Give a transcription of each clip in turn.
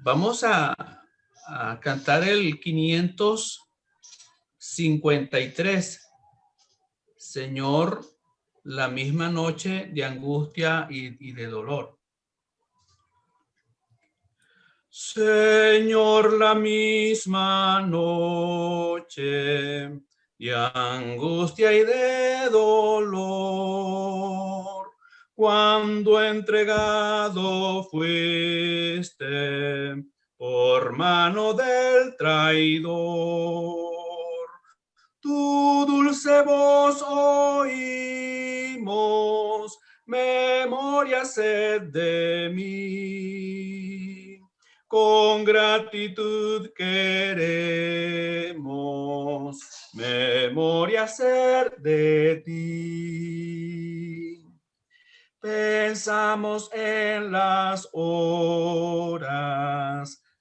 Vamos a cantar el 553. Señor, la misma noche de angustia y de dolor. Señor, la misma noche de angustia y de dolor, cuando entregado fuiste por mano del traidor, tu dulce voz oímos, memoria sed de mí. Con gratitud queremos memoria ser de ti. Pensamos en las horas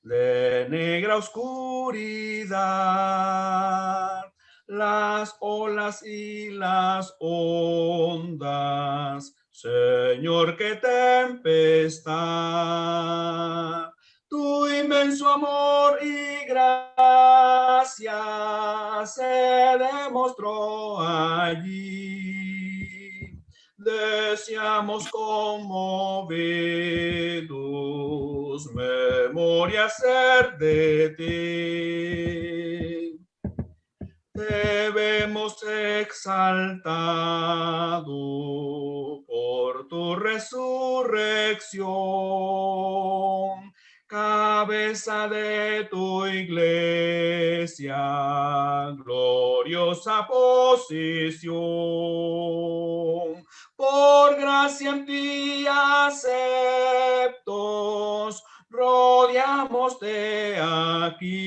de negra oscuridad, las olas y las ondas, Señor, qué tempestad. Tu inmenso amor y gracia se demostró allí. Deseamos conmovidos memoria ser de ti. Te vemos exaltado por tu resurrección, cabeza de tu iglesia, gloriosa posición. Por gracia en ti aceptos, rodeamos de aquí.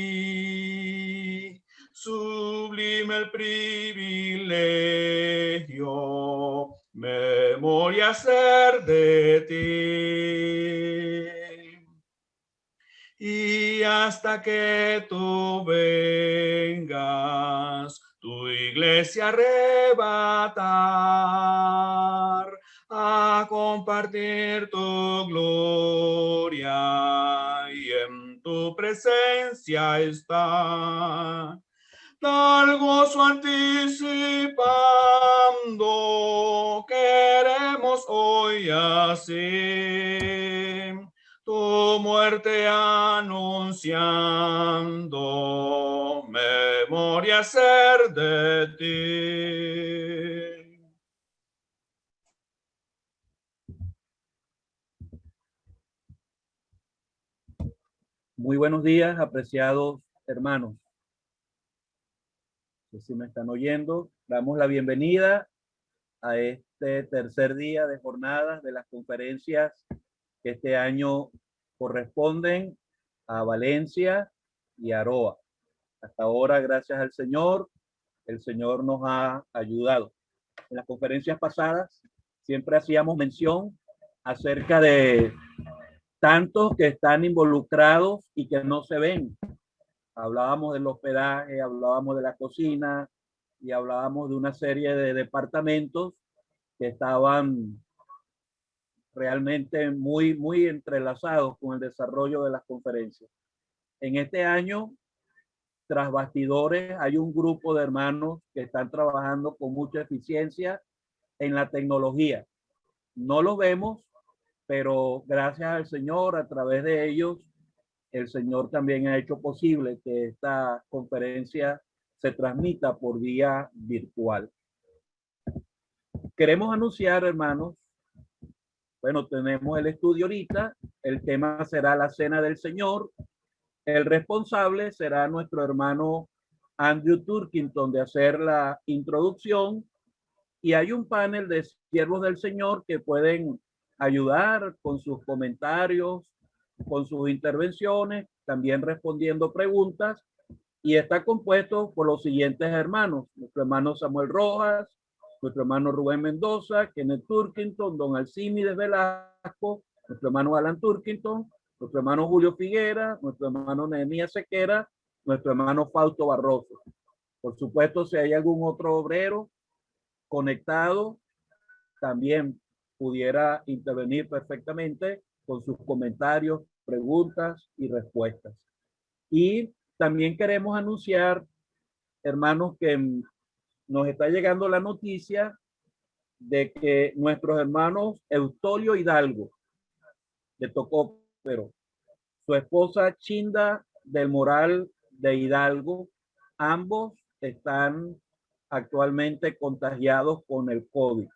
Sublime el privilegio, memoria ser de ti. Y hasta que tú vengas, tu iglesia arrebatar, a compartir tu gloria y en tu presencia estar. Tal gozo anticipando, queremos hoy así, tu muerte anunciando, memoria ser de ti. Muy buenos días, apreciados hermanos. No sé si me están oyendo. Damos la bienvenida a este tercer día de jornadas de las conferencias que este año corresponden a Valencia y Aroa. Hasta ahora, gracias al Señor, el Señor nos ha ayudado. En las conferencias pasadas siempre hacíamos mención acerca de tantos que están involucrados y que no se ven. Hablábamos del hospedaje, hablábamos de la cocina y hablábamos de una serie de departamentos que estaban realmente muy entrelazados con el desarrollo de las conferencias. En este año, tras bastidores, hay un grupo de hermanos que están trabajando con mucha eficiencia en la tecnología. No los vemos, pero gracias al Señor, a través de ellos, el Señor también ha hecho posible que esta conferencia se transmita por vía virtual. Queremos anunciar, hermanos, bueno, tenemos el estudio ahorita, el tema será la Cena del Señor, el responsable será nuestro hermano Andrew Turkington de hacer la introducción, y hay un panel de siervos del Señor que pueden ayudar con sus comentarios, con sus intervenciones, también respondiendo preguntas, y está compuesto por los siguientes hermanos: nuestro hermano Samuel Rojas, nuestro hermano Rubén Mendoza, Kenneth Turkington, don Alcímides Velasco, nuestro hermano Alan Turkington, nuestro hermano Julio Figuera, nuestro hermano Nehemías Sequera, nuestro hermano Fausto Barroso. Por supuesto, si hay algún otro obrero conectado, también pudiera intervenir perfectamente con sus comentarios preguntas y respuestas. Y también queremos anunciar, hermanos, que nos está llegando la noticia de que nuestros hermanos Eustolio Hidalgo, de Tocópero, su esposa Chinda del Moral de Hidalgo, ambos están actualmente contagiados con el COVID.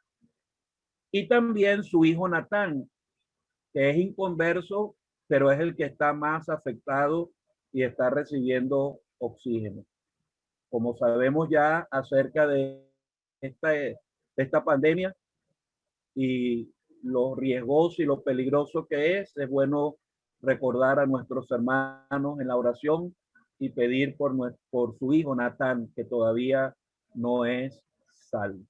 Y también su hijo Natán, que es inconverso, pero es el que está más afectado y está recibiendo oxígeno. Como sabemos ya acerca de esta pandemia y lo riesgoso y lo peligroso que es bueno recordar a nuestros hermanos en la oración y pedir por su hijo Natán, que todavía no es salvo.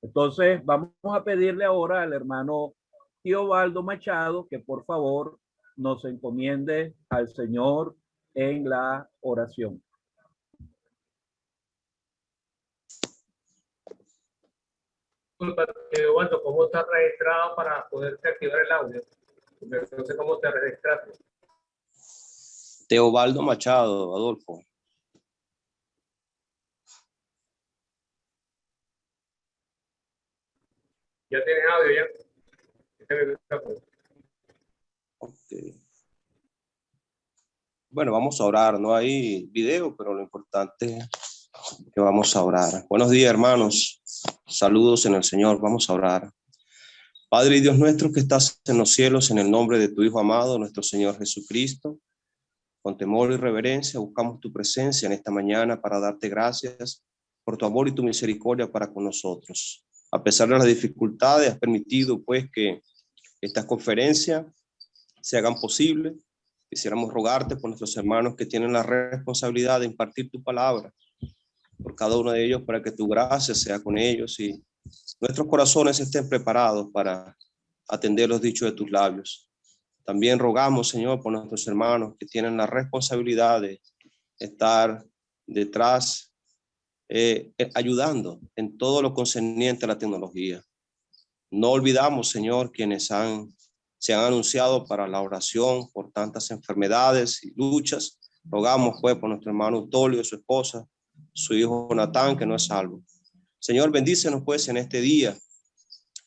Entonces vamos a pedirle ahora al hermano Teobaldo Machado que por favor nos encomiende al Señor en la oración. Disculpa, Teobaldo, ¿cómo estás registrado para poderte activar el audio? No sé cómo te registraste. Teobaldo Machado, Adolfo. Ya tienes audio, ya. Okay. Bueno, vamos a orar. No hay video, pero lo importante es que vamos a orar. Buenos días, hermanos. Saludos en el Señor. Vamos a orar. Padre y Dios nuestro que estás en los cielos, en el nombre de tu Hijo amado, nuestro Señor Jesucristo, con temor y reverencia buscamos tu presencia en esta mañana para darte gracias por tu amor y tu misericordia para con nosotros. A pesar de las dificultades, has permitido pues que estas conferencias se hagan posible. Quisiéramos rogarte por nuestros hermanos que tienen la responsabilidad de impartir tu palabra, por cada uno de ellos, para que tu gracia sea con ellos y nuestros corazones estén preparados para atender los dichos de tus labios. También rogamos, Señor, por nuestros hermanos que tienen la responsabilidad de estar detrás, ayudando en todo lo concerniente a la tecnología. No olvidamos, Señor, quienes se han anunciado para la oración por tantas enfermedades y luchas. Rogamos, pues, por nuestro hermano Eustolio, su esposa, su hijo Natán, que no es salvo. Señor, bendícenos, pues, en este día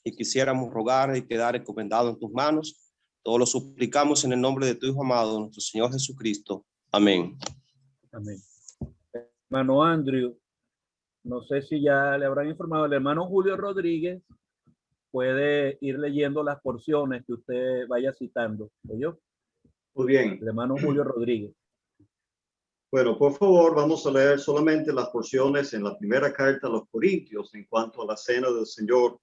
y quisiéramos rogar y quedar encomendado en tus manos. Todo lo suplicamos en el nombre de tu Hijo amado, nuestro Señor Jesucristo. Amén. Amén. Hermano Andrew, no sé si ya le habrán informado, el hermano Julio Rodríguez puede ir leyendo las porciones que usted vaya citando. ¿Oyó? Muy bien. El hermano Julio Rodríguez. Bueno, por favor, vamos a leer solamente las porciones en la primera carta a los Corintios en cuanto a la cena del Señor.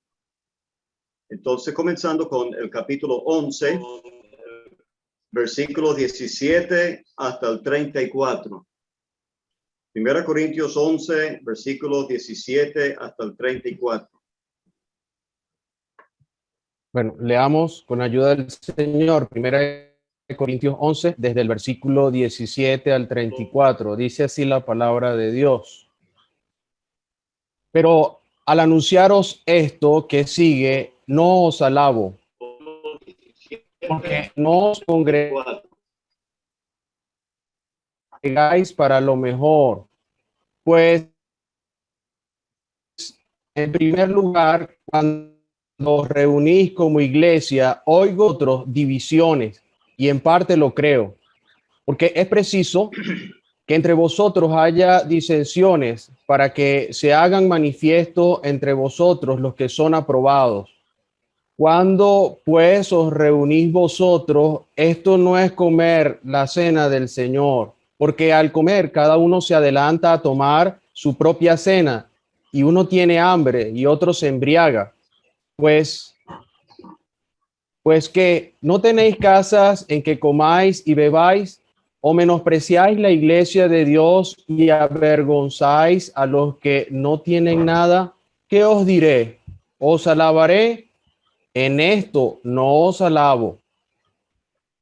Entonces, comenzando con el capítulo 11, versículo 17 hasta el 34. Primera Corintios 11, versículo 17 hasta el 34. Bueno, leamos con ayuda del Señor, Primera Corintios 11, desde el versículo 17 al 34. Dice así la palabra de Dios. Pero al anunciaros esto que sigue, no os alabo, porque no os congregáis para lo mejor, pues en primer lugar, cuando os reunís como iglesia, oigo otros divisiones, y en parte lo creo, porque es preciso que entre vosotros haya disensiones para que se hagan manifiesto entre vosotros los que son aprobados. Cuando pues os reunís vosotros, esto no es comer la cena del Señor, porque al comer cada uno se adelanta a tomar su propia cena, y uno tiene hambre y otro se embriaga. Pues que no tenéis casas en que comáis y bebáis, o menospreciáis la iglesia de Dios y avergonzáis a los que no tienen nada. ¿Qué os diré? ¿Os alabaré? En esto no os alabo,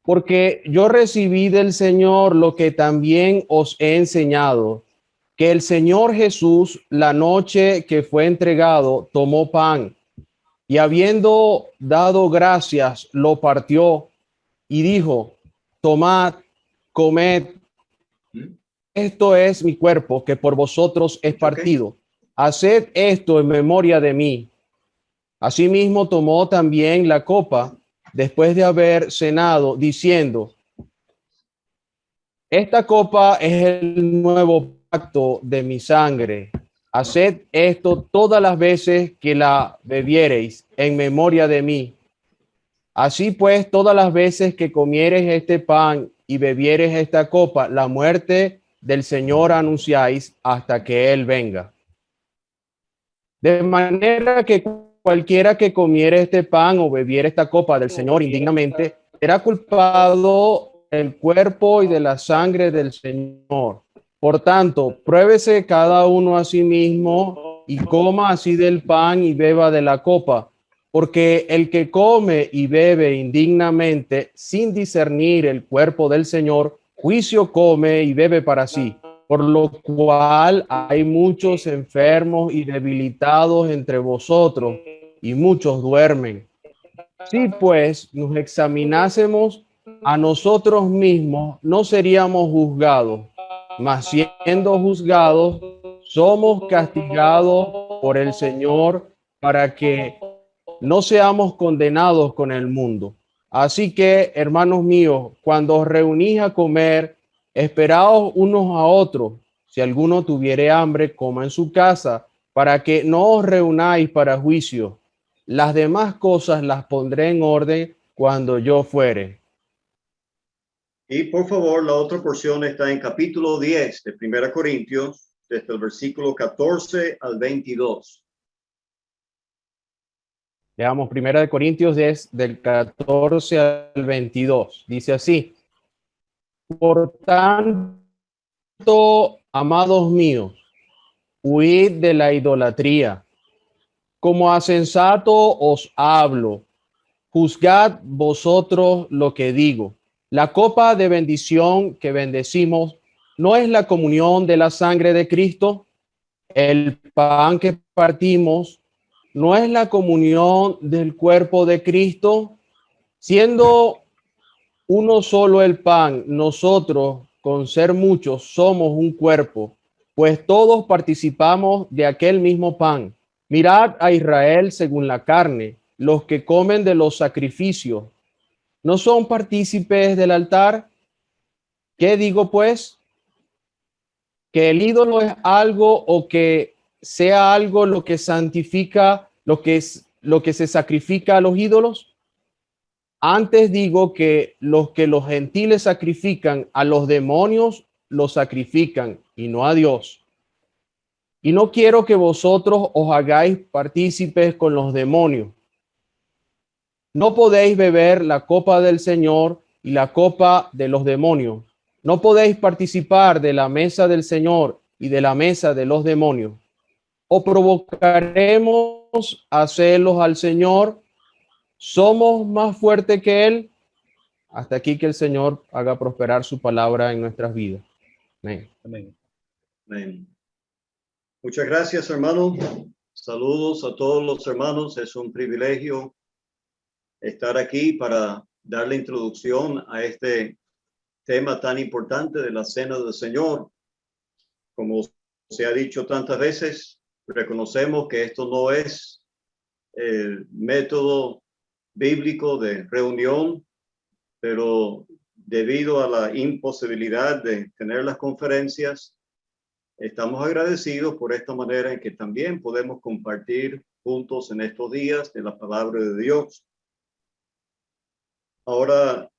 porque yo recibí del Señor lo que también os he enseñado, que el Señor Jesús, la noche que fue entregado, tomó pan, y habiendo dado gracias, lo partió y dijo: tomad, comed, esto es mi cuerpo que por vosotros es partido. Haced esto en memoria de mí. Asimismo tomó también la copa después de haber cenado, diciendo: esta copa es el nuevo pacto de mi sangre. Haced esto todas las veces que la bebiereis en memoria de mí. Así pues, todas las veces que comiereis este pan y bebiereis esta copa, la muerte del Señor anunciáis hasta que Él venga. De manera que cualquiera que comiere este pan o bebiere esta copa del Señor indignamente, será culpado del cuerpo y de la sangre del Señor. Por tanto, pruébese cada uno a sí mismo y coma así del pan y beba de la copa. Porque el que come y bebe indignamente sin discernir el cuerpo del Señor, juicio come y bebe para sí. Por lo cual hay muchos enfermos y debilitados entre vosotros, y muchos duermen. Si pues nos examinásemos a nosotros mismos, no seríamos juzgados, mas siendo juzgados, somos castigados por el Señor para que no seamos condenados con el mundo. Así que, hermanos míos, cuando os reunís a comer, esperaos unos a otros. Si alguno tuviere hambre, coma en su casa, para que no os reunáis para juicio. Las demás cosas las pondré en orden cuando yo fuere. Y por favor, la otra porción está en capítulo 10 de 1 Corintios, desde el versículo 14 al 22. Leamos 1 Corintios 10, del 14 al 22. Dice así: por tanto, amados míos, huid de la idolatría. Como a sensato os hablo, juzgad vosotros lo que digo. La copa de bendición que bendecimos, ¿no es la comunión de la sangre de Cristo? El pan que partimos, ¿no es la comunión del cuerpo de Cristo? Siendo uno solo el pan, nosotros, con ser muchos, somos un cuerpo, pues todos participamos de aquel mismo pan. Mirad a Israel según la carne, los que comen de los sacrificios, ¿no son partícipes del altar? ¿Qué digo pues? ¿Que el ídolo es algo o que sea algo lo que santifica, lo que se sacrifica a los ídolos? Antes digo que los gentiles sacrifican a los demonios, los sacrifican y no a Dios. Y no quiero que vosotros os hagáis partícipes con los demonios. No podéis beber la copa del Señor y la copa de los demonios. No podéis participar de la mesa del Señor y de la mesa de los demonios. ¿O provocaremos a celos al Señor? ¿Somos más fuertes que Él? Hasta aquí, que el Señor haga prosperar su palabra en nuestras vidas. Amén. Amén. Amén. Muchas gracias, hermano. Saludos a todos los hermanos. Es un privilegio estar aquí para dar la introducción a este tema tan importante de la Cena del Señor. Como se ha dicho tantas veces, reconocemos que esto no es el método bíblico de reunión, pero debido a la imposibilidad de tener las conferencias, estamos agradecidos por esta manera en que también podemos compartir juntos en estos días de la palabra de Dios. Ahora,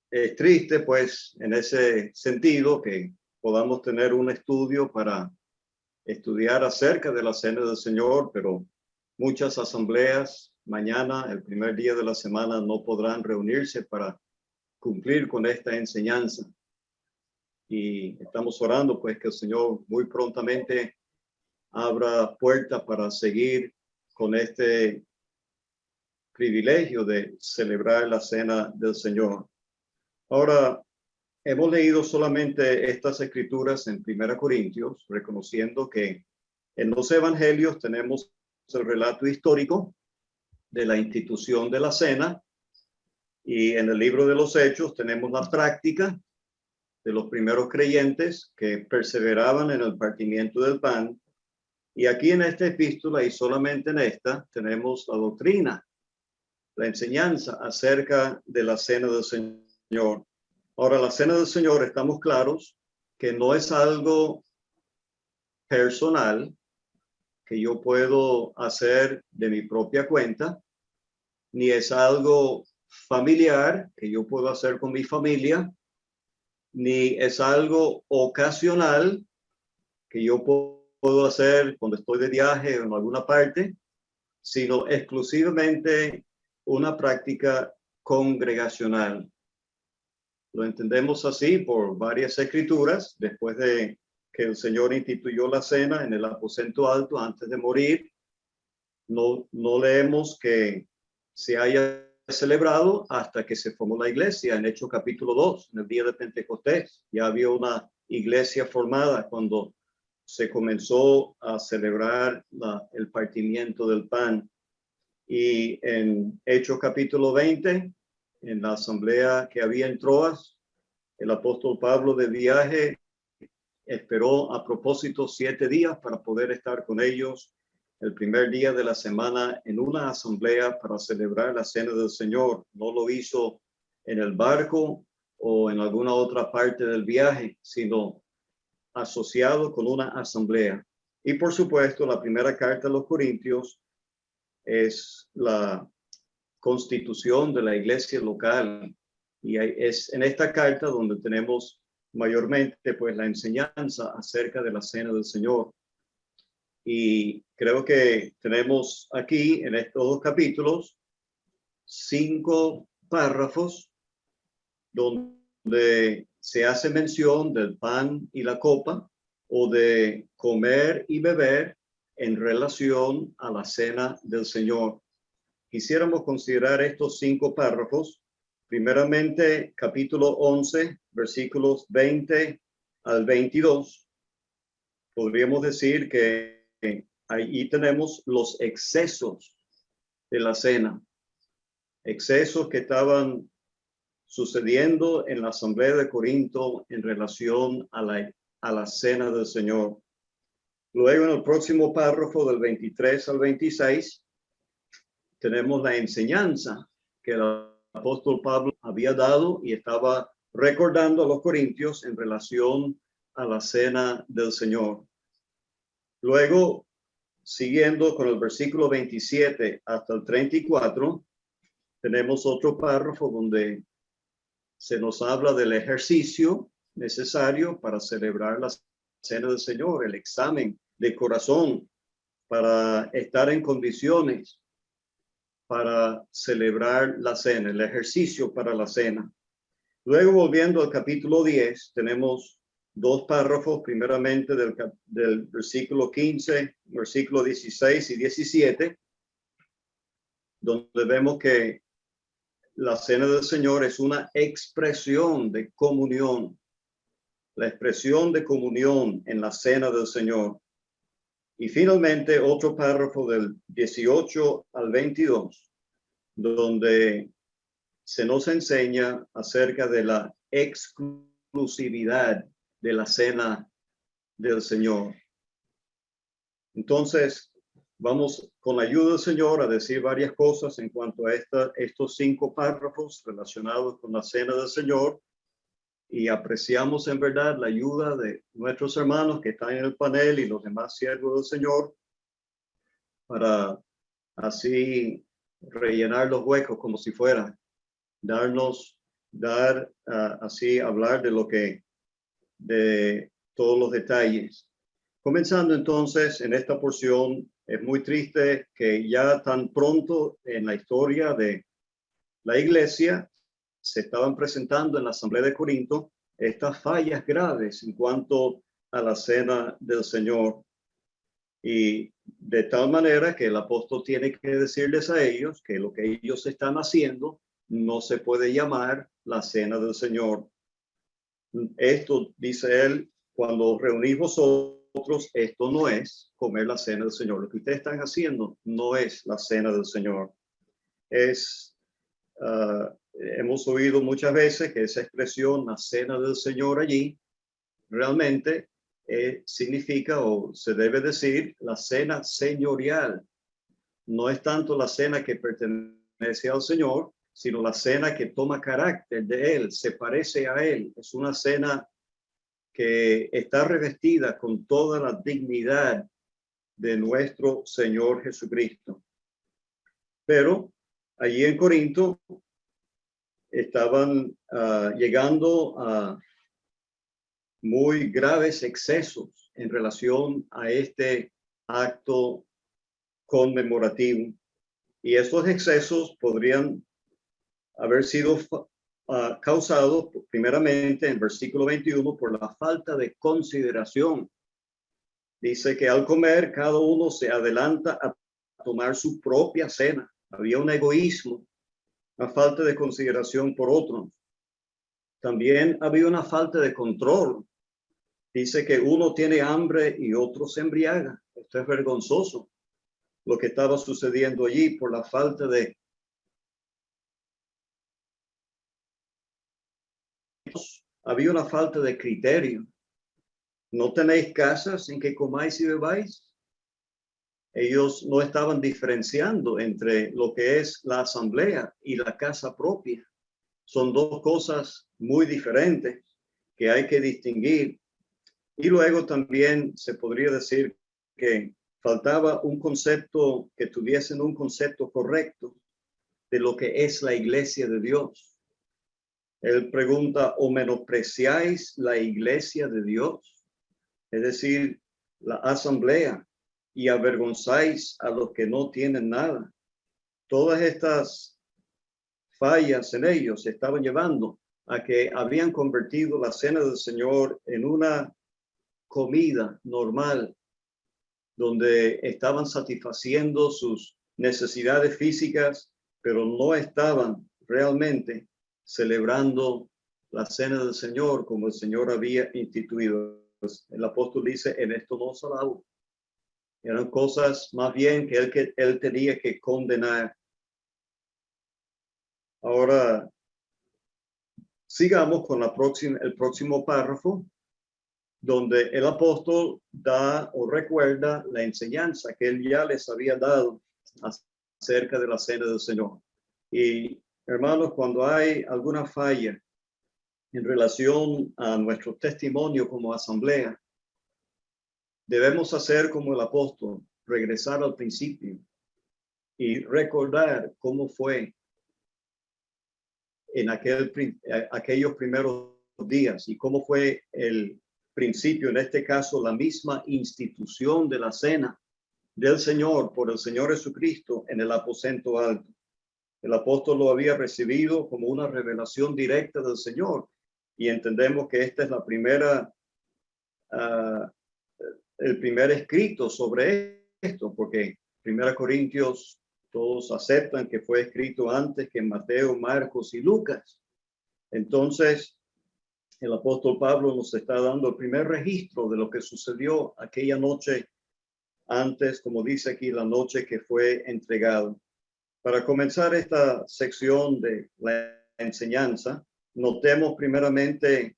es triste, pues, en ese sentido, que podamos tener un estudio para estudiar acerca de la Cena del Señor, pero muchas asambleas mañana, el primer día de la semana, no podrán reunirse para cumplir con esta enseñanza. Y estamos orando, pues, que el Señor muy prontamente abra puertas para seguir con este privilegio de celebrar la Cena del Señor. Ahora, hemos leído solamente estas escrituras en 1 Corintios, reconociendo que en los evangelios tenemos el relato histórico de la institución de la cena, Y en el libro de los Hechos tenemos la práctica de los primeros creyentes que perseveraban en el partimiento del pan. Y aquí en esta epístola, y solamente en esta, tenemos la doctrina, la enseñanza acerca de la cena del Señor. Ahora, la cena del Señor, estamos claros que no es algo personal que yo puedo hacer de mi propia cuenta, ni es algo familiar que yo puedo hacer con mi familia, ni es algo ocasional que yo puedo hacer cuando estoy de viaje o en alguna parte, sino exclusivamente una práctica congregacional. Lo entendemos así por varias escrituras, después de que el Señor instituyó la cena en el aposento alto antes de morir. No leemos que se haya celebrado hasta que se formó la iglesia en Hechos capítulo 2, en el día de Pentecostés. Ya había una iglesia formada cuando se comenzó a celebrar el partimiento del pan. Y en Hechos capítulo 20, en la asamblea que había en Troas, el apóstol Pablo de viaje esperó a propósito 7 días para poder estar con ellos el primer día de la semana en una asamblea para celebrar la cena del Señor. No lo hizo en el barco o en alguna otra parte del viaje, sino asociado con una asamblea. Y por supuesto, la primera carta a los Corintios es la constitución de la iglesia local. Y es en esta carta donde tenemos mayormente pues la enseñanza acerca de la cena del Señor. Y creo que tenemos aquí en estos 2 capítulos 5 párrafos donde se hace mención del pan y la copa, o de comer y beber en relación a la cena del Señor. Quisiéramos considerar estos 5 párrafos. Primeramente, capítulo 11, versículos 20 al 22. Podríamos decir que ahí tenemos los excesos de la cena. Excesos que estaban sucediendo en la asamblea de Corinto en relación a la cena del Señor. Luego, en el próximo párrafo del 23 al 26, tenemos la enseñanza que el apóstol Pablo había dado y estaba recordando a los corintios en relación a la cena del Señor. Luego, siguiendo con el versículo 27 hasta el 34, tenemos otro párrafo donde se nos habla del ejercicio necesario para celebrar la cena del Señor, el examen de corazón para estar en condiciones para celebrar la cena, el ejercicio para la cena. Luego, volviendo al capítulo 10, tenemos 2 párrafos, primeramente del versículo 15, versículo 16 y 17, donde vemos que la cena del Señor es una expresión de comunión, la expresión de comunión en la cena del Señor. Y finalmente, otro párrafo del 18 al 22, donde se nos enseña acerca de la exclusividad de la cena del Señor. Entonces, vamos con la ayuda del Señor a decir varias cosas en cuanto a estos 5 párrafos relacionados con la cena del Señor, y apreciamos en verdad la ayuda de nuestros hermanos que están en el panel y los demás siervos del Señor para así rellenar los huecos como si fuera, así hablar de todos los detalles. Comenzando entonces en esta porción, es muy triste que ya tan pronto en la historia de la iglesia se estaban presentando en la asamblea de Corinto estas fallas graves en cuanto a la cena del Señor. Y de tal manera que el apóstol tiene que decirles a ellos que lo que ellos están haciendo no se puede llamar la cena del Señor. Esto, dice él, cuando reunís vosotros, esto no es comer la cena del Señor. Lo que ustedes están haciendo no es la cena del Señor. Es hemos oído muchas veces que esa expresión, la cena del Señor allí, realmente significa o se debe decir la cena señorial. No es tanto la cena que pertenece al Señor, sino la cena que toma carácter de Él, se parece a Él. Es una cena que está revestida con toda la dignidad de nuestro Señor Jesucristo. Pero allí en Corinto estaban llegando a muy graves excesos en relación a este acto conmemorativo. Y estos excesos podrían haber sido causados primeramente en el versículo 21 por la falta de consideración. Dice que al comer cada uno se adelanta a tomar su propia cena. Había un egoísmo, una falta de consideración por otros. También había una falta de control. Dice que uno tiene hambre y otro se embriaga. Esto es vergonzoso, lo que estaba sucediendo allí por la falta de... Había una falta de criterio. ¿No tenéis casas en que comáis y bebáis? Ellos no estaban diferenciando entre lo que es la asamblea y la casa propia. Son dos cosas muy diferentes que hay que distinguir. Y luego también se podría decir que faltaba un concepto, que tuviesen un concepto correcto de lo que es la iglesia de Dios. Él pregunta, ¿o menospreciáis la iglesia de Dios? Es decir, la asamblea, y avergonzáis a los que no tienen nada. Todas estas fallas en ellos estaban llevando a que habían convertido la cena del Señor en una comida normal, donde estaban satisfaciendo sus necesidades físicas, pero no estaban realmente celebrando la cena del Señor como el Señor había instituido. El apóstol dice, en esto no os alabo. Eran cosas más bien que él tenía que condenar. Ahora, sigamos con el próximo párrafo, donde el apóstol da o recuerda la enseñanza que él ya les había dado acerca de la cena del Señor. Y hermanos, cuando hay alguna falla en relación a nuestro testimonio como asamblea, debemos hacer como el apóstol, regresar al principio y recordar cómo fue en aquellos primeros días y cómo fue el principio, en este caso, la misma institución de la cena del Señor por el Señor Jesucristo en el aposento alto. El apóstol lo había recibido como una revelación directa del Señor y entendemos que esta es la primera el primer escrito sobre esto, porque 1 Corintios todos aceptan que fue escrito antes que Mateo, Marcos y Lucas. Entonces, el apóstol Pablo nos está dando el primer registro de lo que sucedió aquella noche antes, como dice aquí, la noche que fue entregado. Para comenzar esta sección de la enseñanza, notemos primeramente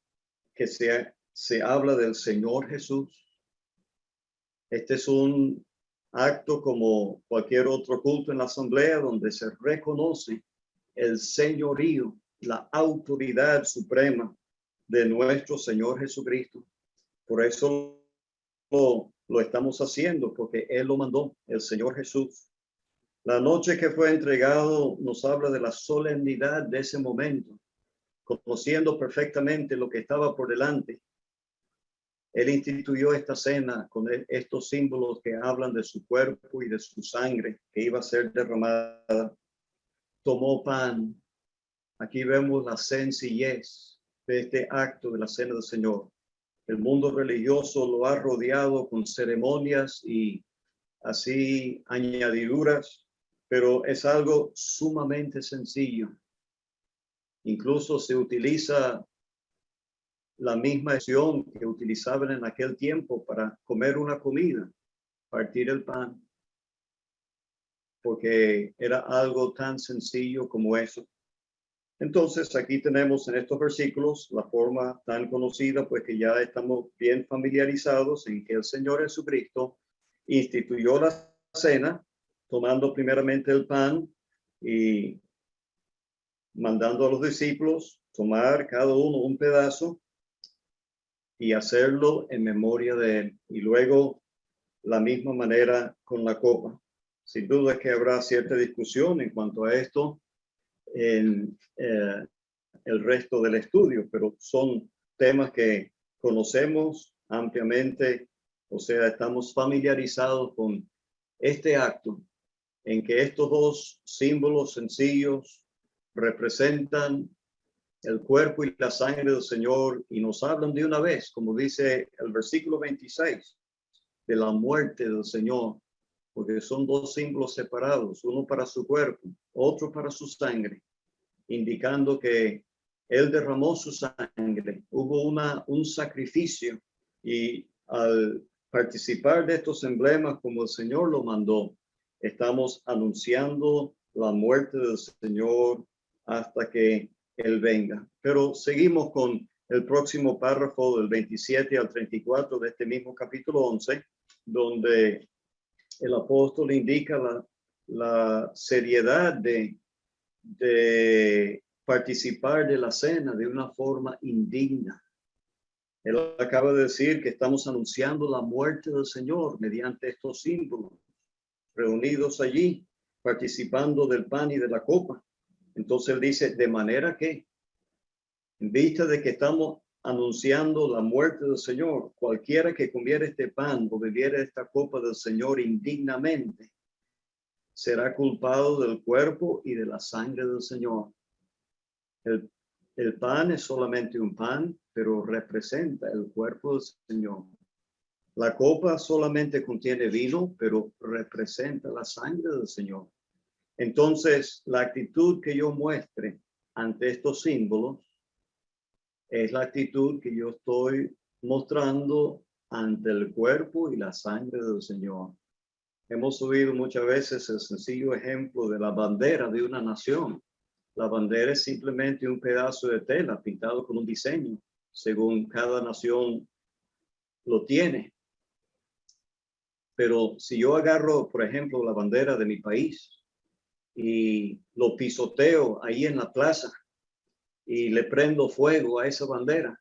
que se habla del Señor Jesús. Este es un acto como cualquier otro culto en la asamblea donde se reconoce el señorío, la autoridad suprema de nuestro Señor Jesucristo. Por eso lo estamos haciendo, porque Él lo mandó, el Señor Jesús. La noche que fue entregado nos habla de la solemnidad de ese momento, conociendo perfectamente lo que estaba por delante. Él instituyó esta cena con estos símbolos que hablan de su cuerpo y de su sangre que iba a ser derramada. Tomó pan. Aquí vemos la sencillez de este acto de la cena del Señor. El mundo religioso lo ha rodeado con ceremonias y así añadiduras, pero es algo sumamente sencillo. Incluso se utiliza la misma acción que utilizaban en aquel tiempo para comer una comida, partir el pan, porque era algo tan sencillo como eso. Entonces, aquí tenemos en estos versículos la forma tan conocida, pues que ya estamos bien familiarizados en que el Señor Jesucristo instituyó la cena, tomando primeramente el pan y mandando a los discípulos tomar cada uno un pedazo y hacerlo en memoria de él. Y luego la misma manera con la copa. Sin duda que habrá cierta discusión en cuanto a esto en el resto del estudio, pero son temas que conocemos ampliamente, o sea, estamos familiarizados con este acto en que estos dos símbolos sencillos representan el cuerpo y la sangre del Señor y nos hablan de una vez, como dice el versículo 26, de la muerte del Señor, porque son dos símbolos separados, uno para su cuerpo, otro para su sangre, indicando que Él derramó su sangre, hubo un sacrificio y al participar de estos emblemas como el Señor lo mandó, estamos anunciando la muerte del Señor hasta que Él venga. Pero seguimos con el próximo párrafo del 27 al 34 de este mismo capítulo 11, donde el apóstol indica la seriedad de participar de la cena de una forma indigna. Él acaba de decir que estamos anunciando la muerte del Señor mediante estos símbolos, reunidos allí, participando del pan y de la copa. Entonces él dice, de manera que, en vista de que estamos anunciando la muerte del Señor, cualquiera que comiera este pan o bebiera esta copa del Señor indignamente, será culpado del cuerpo y de la sangre del Señor. El pan es solamente un pan, pero representa el cuerpo del Señor. La copa solamente contiene vino, pero representa la sangre del Señor. Entonces, la actitud que yo muestre ante estos símbolos es la actitud que yo estoy mostrando ante el cuerpo y la sangre del Señor. Hemos oído muchas veces el sencillo ejemplo de la bandera de una nación. La bandera es simplemente un pedazo de tela pintado con un diseño, según cada nación lo tiene. Pero si yo agarro, por ejemplo, la bandera de mi país y lo pisoteo ahí en la plaza y le prendo fuego a esa bandera,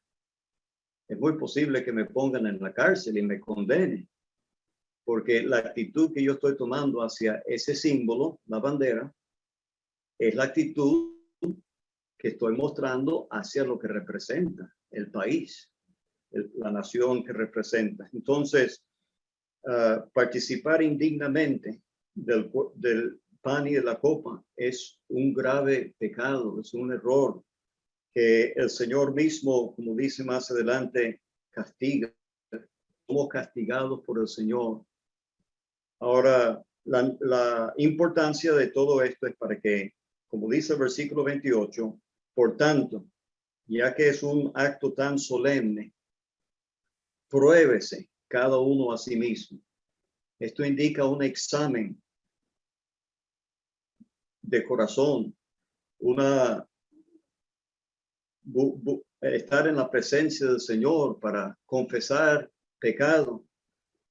es muy posible que me pongan en la cárcel y me condenen, porque la actitud que yo estoy tomando hacia ese símbolo, la bandera, es la actitud que estoy mostrando hacia lo que representa el país, la nación que representa. Entonces, participar indignamente del pan y de la copa es un grave pecado, es un error que el Señor mismo, como dice más adelante, castiga. Somos castigados por el Señor. Ahora, la importancia de todo esto es para que, como dice el versículo 28, por tanto, ya que es un acto tan solemne, pruébese cada uno a sí mismo. Esto indica un examen de corazón, estar en la presencia del Señor para confesar pecado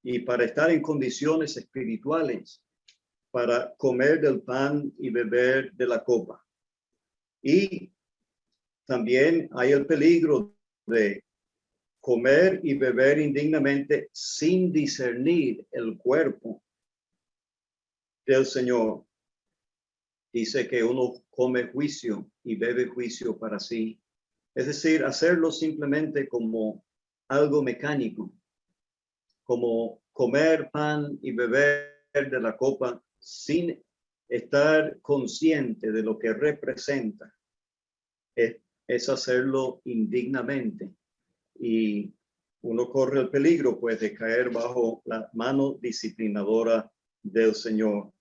y para estar en condiciones espirituales para comer del pan y beber de la copa. Y también hay el peligro de comer y beber indignamente sin discernir el cuerpo del Señor. Dice que uno come juicio y bebe juicio para sí. Es decir, hacerlo simplemente como algo mecánico, como comer pan y beber de la copa sin estar consciente de lo que representa. Es hacerlo indignamente y uno corre el peligro pues de caer bajo la mano disciplinadora del Señor.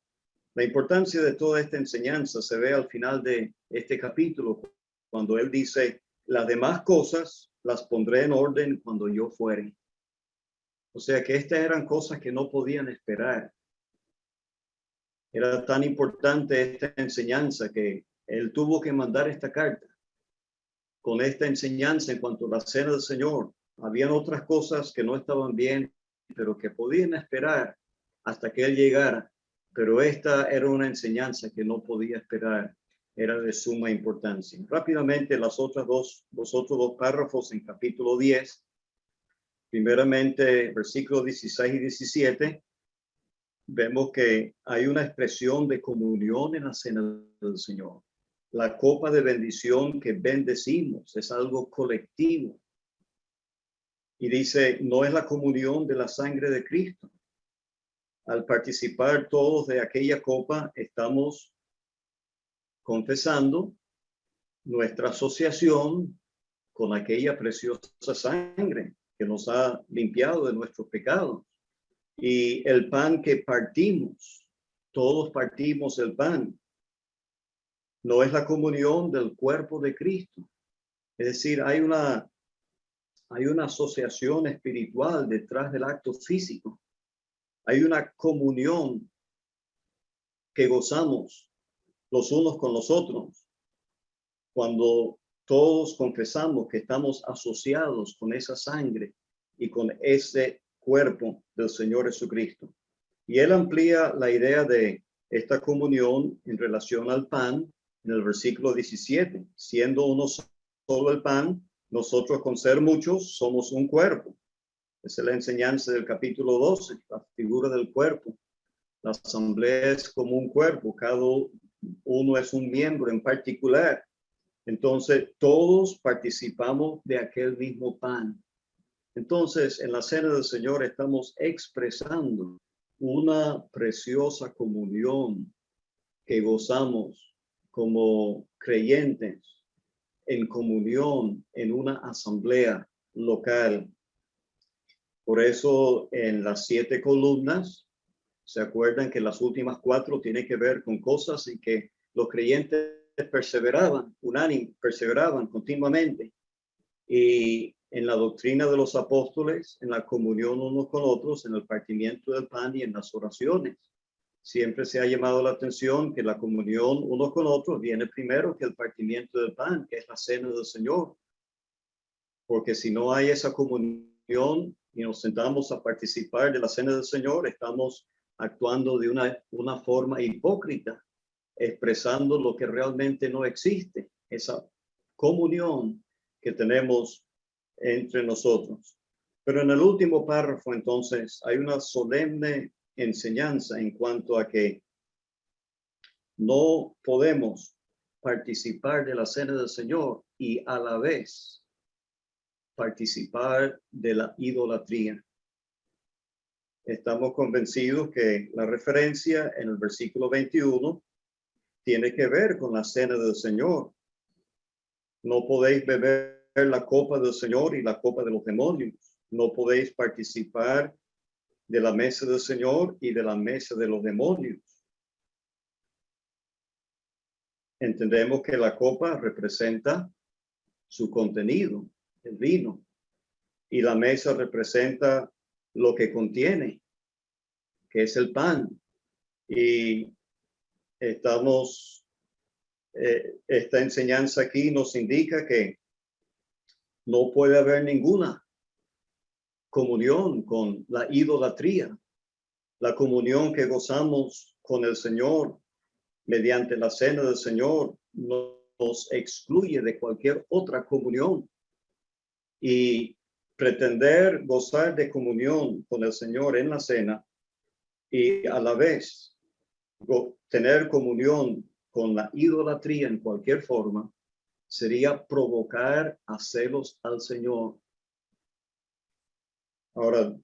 La importancia de toda esta enseñanza se ve al final de este capítulo, cuando él dice, las demás cosas las pondré en orden cuando yo fuere. O sea que estas eran cosas que no podían esperar. Era tan importante esta enseñanza que él tuvo que mandar esta carta con esta enseñanza en cuanto a la cena del Señor. Habían otras cosas que no estaban bien, pero que podían esperar hasta que él llegara. Pero esta era una enseñanza que no podía esperar. Era de suma importancia. Rápidamente, los otros dos párrafos en capítulo 10. Primeramente, versículos 16 y 17. Vemos que hay una expresión de comunión en la cena del Señor. La copa de bendición que bendecimos es algo colectivo. Y dice, no es la comunión de la sangre de Cristo. Al participar todos de aquella copa, estamos confesando nuestra asociación con aquella preciosa sangre que nos ha limpiado de nuestros pecados. Y el pan que partimos, todos partimos el pan, no es la comunión del cuerpo de Cristo. Es decir, hay una asociación espiritual detrás del acto físico. Hay una comunión que gozamos los unos con los otros cuando todos confesamos que estamos asociados con esa sangre y con ese cuerpo del Señor Jesucristo. Y él amplía la idea de esta comunión en relación al pan en el versículo 17. Siendo uno solo el pan, nosotros con ser muchos somos un cuerpo. Esa es la enseñanza del capítulo 12, la figura del cuerpo. La asamblea es como un cuerpo, cada uno es un miembro en particular. Entonces, todos participamos de aquel mismo pan. Entonces, en la cena del Señor estamos expresando una preciosa comunión que gozamos como creyentes en comunión en una asamblea local. Por eso, en las 7 columnas, ¿se acuerdan que las últimas 4 tienen que ver con cosas en que los creyentes perseveraban continuamente? Y en la doctrina de los apóstoles, en la comunión unos con otros, en el partimiento del pan y en las oraciones. Siempre se ha llamado la atención que la comunión unos con otros viene primero que el partimiento del pan, que es la cena del Señor. Porque si no hay esa comunión y nos sentamos a participar de la cena del Señor, estamos actuando de una forma hipócrita, expresando lo que realmente no existe, esa comunión que tenemos entre nosotros. Pero en el último párrafo, entonces, hay una solemne enseñanza en cuanto a que no podemos participar de la cena del Señor y a la vez participar de la idolatría. Estamos convencidos que la referencia en el versículo 21 tiene que ver con la cena del Señor. No podéis beber la copa del Señor y la copa de los demonios. No podéis participar de la mesa del Señor y de la mesa de los demonios. Entendemos que la copa representa su contenido, el vino, y la mesa representa lo que contiene, que es el pan. Y esta enseñanza aquí nos indica que no puede haber ninguna comunión con la idolatría. La comunión que gozamos con el Señor mediante la cena del Señor nos excluye de cualquier otra comunión. Y pretender gozar de comunión con el Señor en la cena y a la vez tener comunión con la idolatría en cualquier forma sería provocar a celos al Señor. Ahora,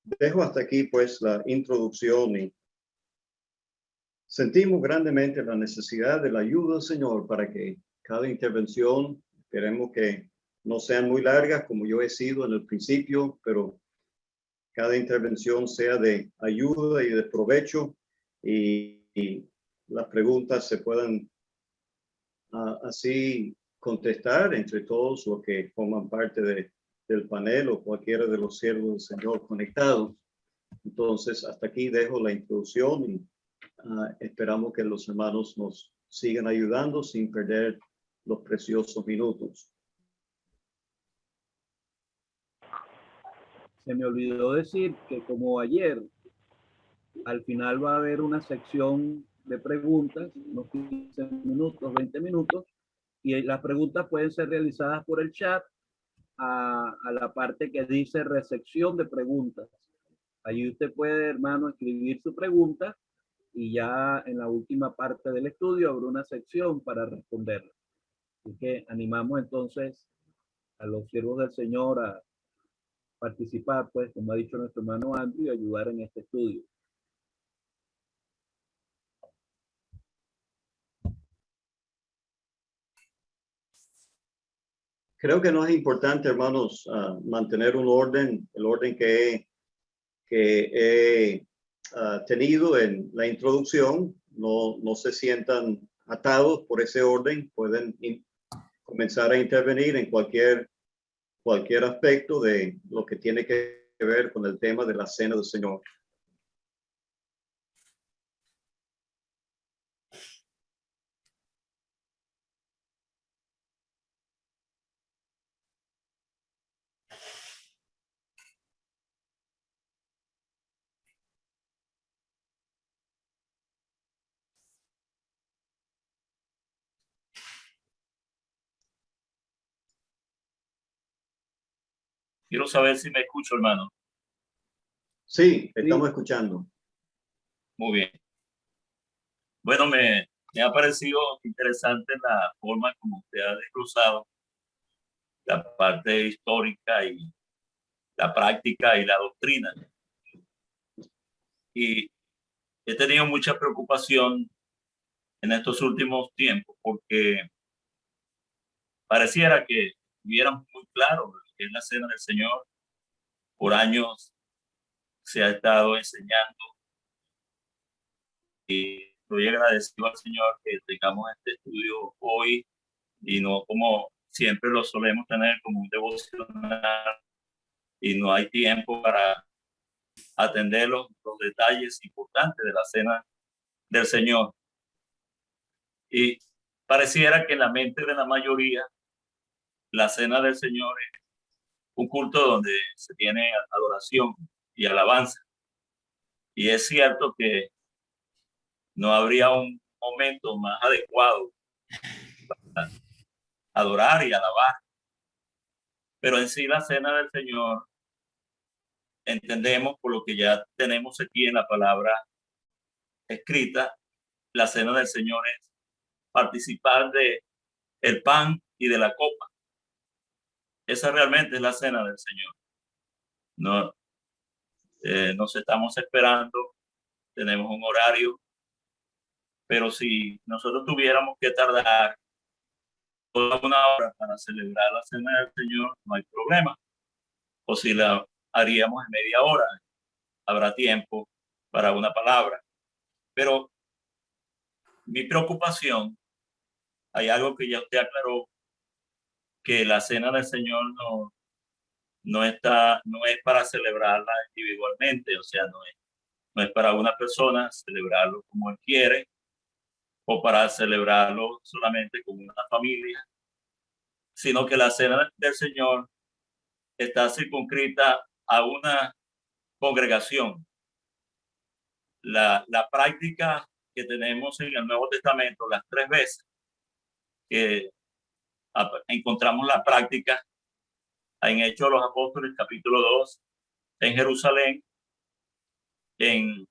dejo hasta aquí pues la introducción y sentimos grandemente la necesidad de la ayuda del Señor para que cada intervención, esperemos que no sean muy largas como yo he sido en el principio, pero cada intervención sea de ayuda y de provecho y las preguntas se puedan así contestar entre todos los que forman parte del panel o cualquiera de los siervos del Señor conectados. Entonces, hasta aquí dejo la introducción y esperamos que los hermanos nos sigan ayudando sin perder los preciosos minutos. Se me olvidó decir que como ayer, al final va a haber una sección de preguntas, unos 15 minutos, 20 minutos, y las preguntas pueden ser realizadas por el chat a la parte que dice recepción de preguntas. Allí usted puede, hermano, escribir su pregunta y ya en la última parte del estudio habrá una sección para responderla. Así que animamos entonces a los siervos del Señor a participar, pues, como ha dicho nuestro hermano Andrew, y ayudar en este estudio. Creo que no es importante, hermanos, mantener un orden, el orden que he tenido en la introducción. No se sientan atados por ese orden, pueden comenzar a intervenir en cualquier aspecto de lo que tiene que ver con el tema de la cena del Señor. Quiero saber si me escucho, hermano. Sí, estamos escuchando. Muy bien. Bueno, me ha parecido interesante la forma como usted ha desglosado la parte histórica y la práctica y la doctrina. Y he tenido mucha preocupación en estos últimos tiempos porque pareciera que hubiéramos muy claro lo que es la cena del Señor. Por años se ha estado enseñando y estoy agradecido al Señor que tengamos este estudio hoy y no como siempre lo solemos tener como un devocional y no hay tiempo para atender los detalles importantes de la cena del Señor. Y pareciera que en la mente de la mayoría la cena del Señor es un culto donde se tiene adoración y alabanza. Y es cierto que no habría un momento más adecuado para adorar y alabar. Pero en sí la cena del Señor entendemos por lo que ya tenemos aquí en la palabra escrita, la cena del Señor es participar de el pan y de la copa. Esa realmente es la cena del Señor. No, nos estamos esperando, tenemos un horario, pero si nosotros tuviéramos que tardar toda una hora para celebrar la cena del Señor, no hay problema. O si la haríamos en media hora, habrá tiempo para una palabra. Pero mi preocupación, hay algo que ya usted aclaró, que la cena del Señor no es para celebrarla individualmente, o sea, no es para una persona celebrarlo como él quiere o para celebrarlo solamente con una familia, sino que la cena del Señor está circunscrita a una congregación. La práctica que tenemos en el Nuevo Testamento, las 3 veces que encontramos la práctica en Hechos de los Apóstoles, capítulo 2, en Jerusalén, en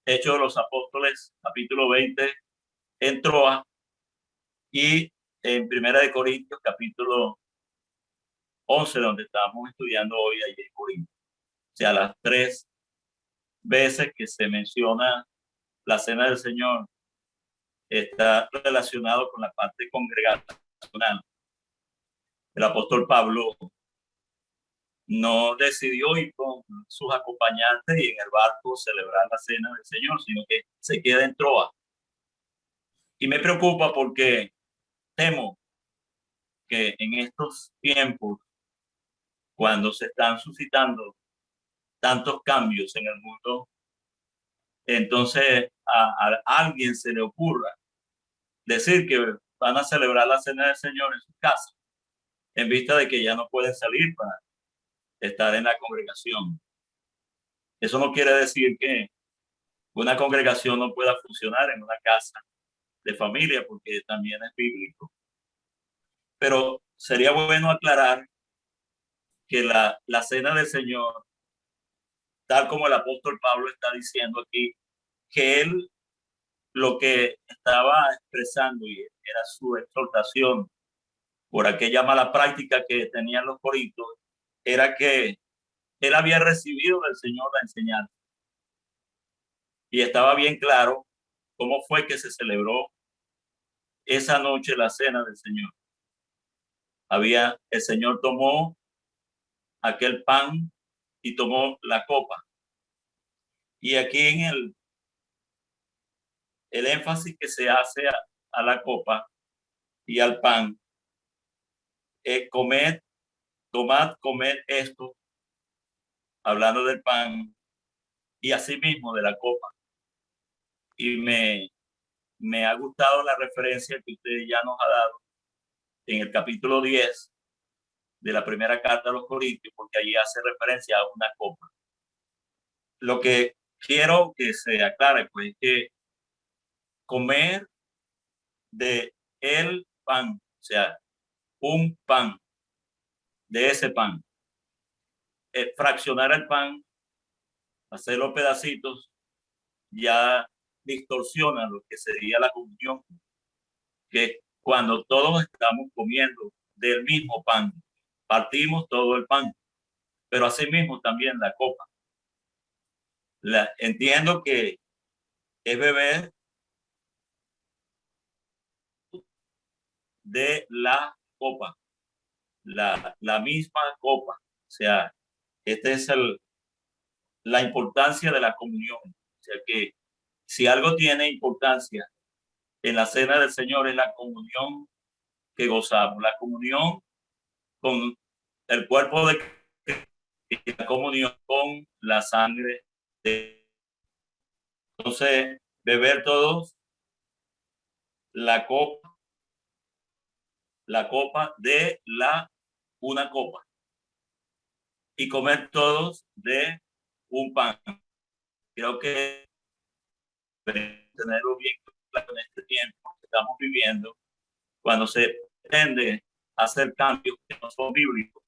Hechos de los Apóstoles, capítulo 20, en Troas, y en Primera de Corintios, capítulo 11, donde estamos estudiando hoy allí en Corintios. O sea, las 3 veces que se menciona la cena del Señor está relacionado con la parte congregacional. El apóstol Pablo no decidió ir con sus acompañantes y en el barco celebrar la cena del Señor, sino que se queda en Troas. Y me preocupa porque temo que en estos tiempos, cuando se están suscitando tantos cambios en el mundo, entonces a alguien se le ocurra decir que van a celebrar la cena del Señor en su casa, en vista de que ya no pueden salir para estar en la congregación. Eso no quiere decir que una congregación no pueda funcionar en una casa de familia, porque también es bíblico. Pero sería bueno aclarar que la cena del Señor, tal como el apóstol Pablo está diciendo aquí, que él lo que estaba expresando y era su exhortación por aquella mala práctica que tenían los corintios, era que él había recibido del Señor la enseñanza. Y estaba bien claro cómo fue que se celebró esa noche la cena del Señor. El Señor tomó aquel pan y tomó la copa. Y aquí en el énfasis que se hace a la copa y al pan es tomad, comed esto, hablando del pan y asimismo de la copa. Y me ha gustado la referencia que usted ya nos ha dado en el capítulo 10 de la primera carta a los Corintios, porque allí hace referencia a una copa. Lo que quiero que se aclare, pues, es que comer de el pan, o sea, un pan, de ese pan, fraccionar el pan, hacerlo pedacitos, ya distorsiona lo que sería la comunión, que cuando todos estamos comiendo del mismo pan, partimos todo el pan, pero asimismo también la copa. Entiendo que es beber de la copa, la misma copa. O sea, esta es la importancia de la comunión. O sea que si algo tiene importancia en la cena del Señor es la comunión que gozamos, la comunión con el cuerpo de Cristo y la comunión con la sangre de. Entonces, beber todos la copa de una copa y comer todos de un pan. Creo que tenerlo bien claro en este tiempo que estamos viviendo, cuando se pretende hacer cambios que no son bíblicos.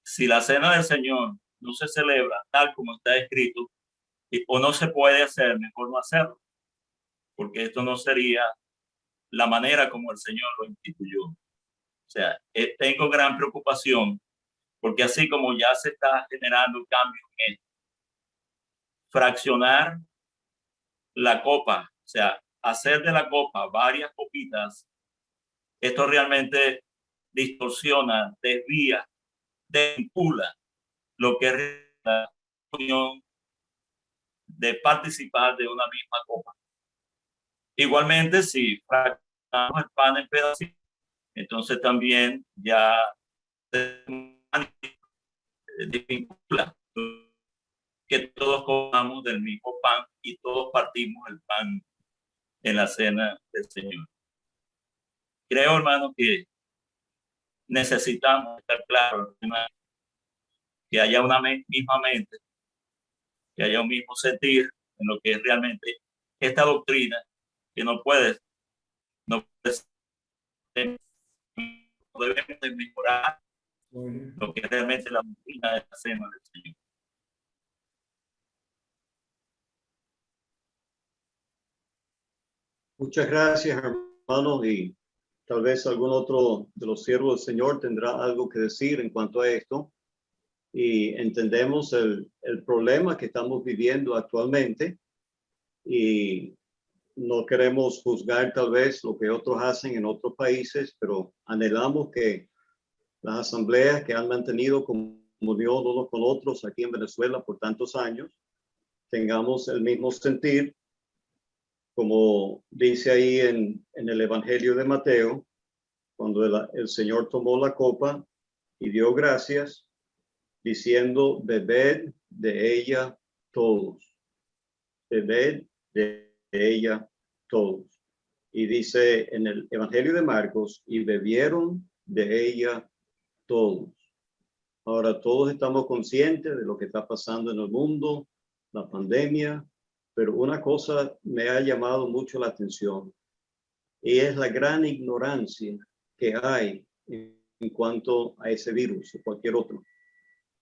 Si la cena del Señor no se celebra tal como está escrito, o no se puede hacer, mejor no hacerlo, porque esto no sería la manera como el Señor lo instituyó. O sea, tengo gran preocupación, porque así como ya se está generando cambios en fraccionar la copa, o sea, hacer de la copa varias copitas, esto realmente distorsiona, desvía, desvincula lo que es la unión de participar de una misma copa. Igualmente, si fraccionamos el pan en pedacitos, entonces también ya se desvincula que todos comamos del mismo pan y todos partimos el pan en la cena del Señor. Creo, hermano, que necesitamos estar claros, que haya una misma mente, que haya un mismo sentir en lo que es realmente esta doctrina, que no debemos de mejorar lo que es realmente la doctrina de la cena del Señor. Muchas gracias, hermano, y tal vez algún otro de los siervos del Señor tendrá algo que decir en cuanto a esto. Y entendemos el problema que estamos viviendo actualmente y no queremos juzgar tal vez lo que otros hacen en otros países, pero anhelamos que las asambleas que han mantenido comunión unos con otros aquí en Venezuela por tantos años tengamos el mismo sentir, como dice ahí en el Evangelio de Mateo, cuando el Señor tomó la copa y dio gracias, diciendo, bebed de ella todos, bebed de ella todos. Y dice en el Evangelio de Marcos, y bebieron de ella todos. Ahora todos estamos conscientes de lo que está pasando en el mundo, la pandemia, pero una cosa me ha llamado mucho la atención y es la gran ignorancia que hay en cuanto a ese virus o cualquier otro.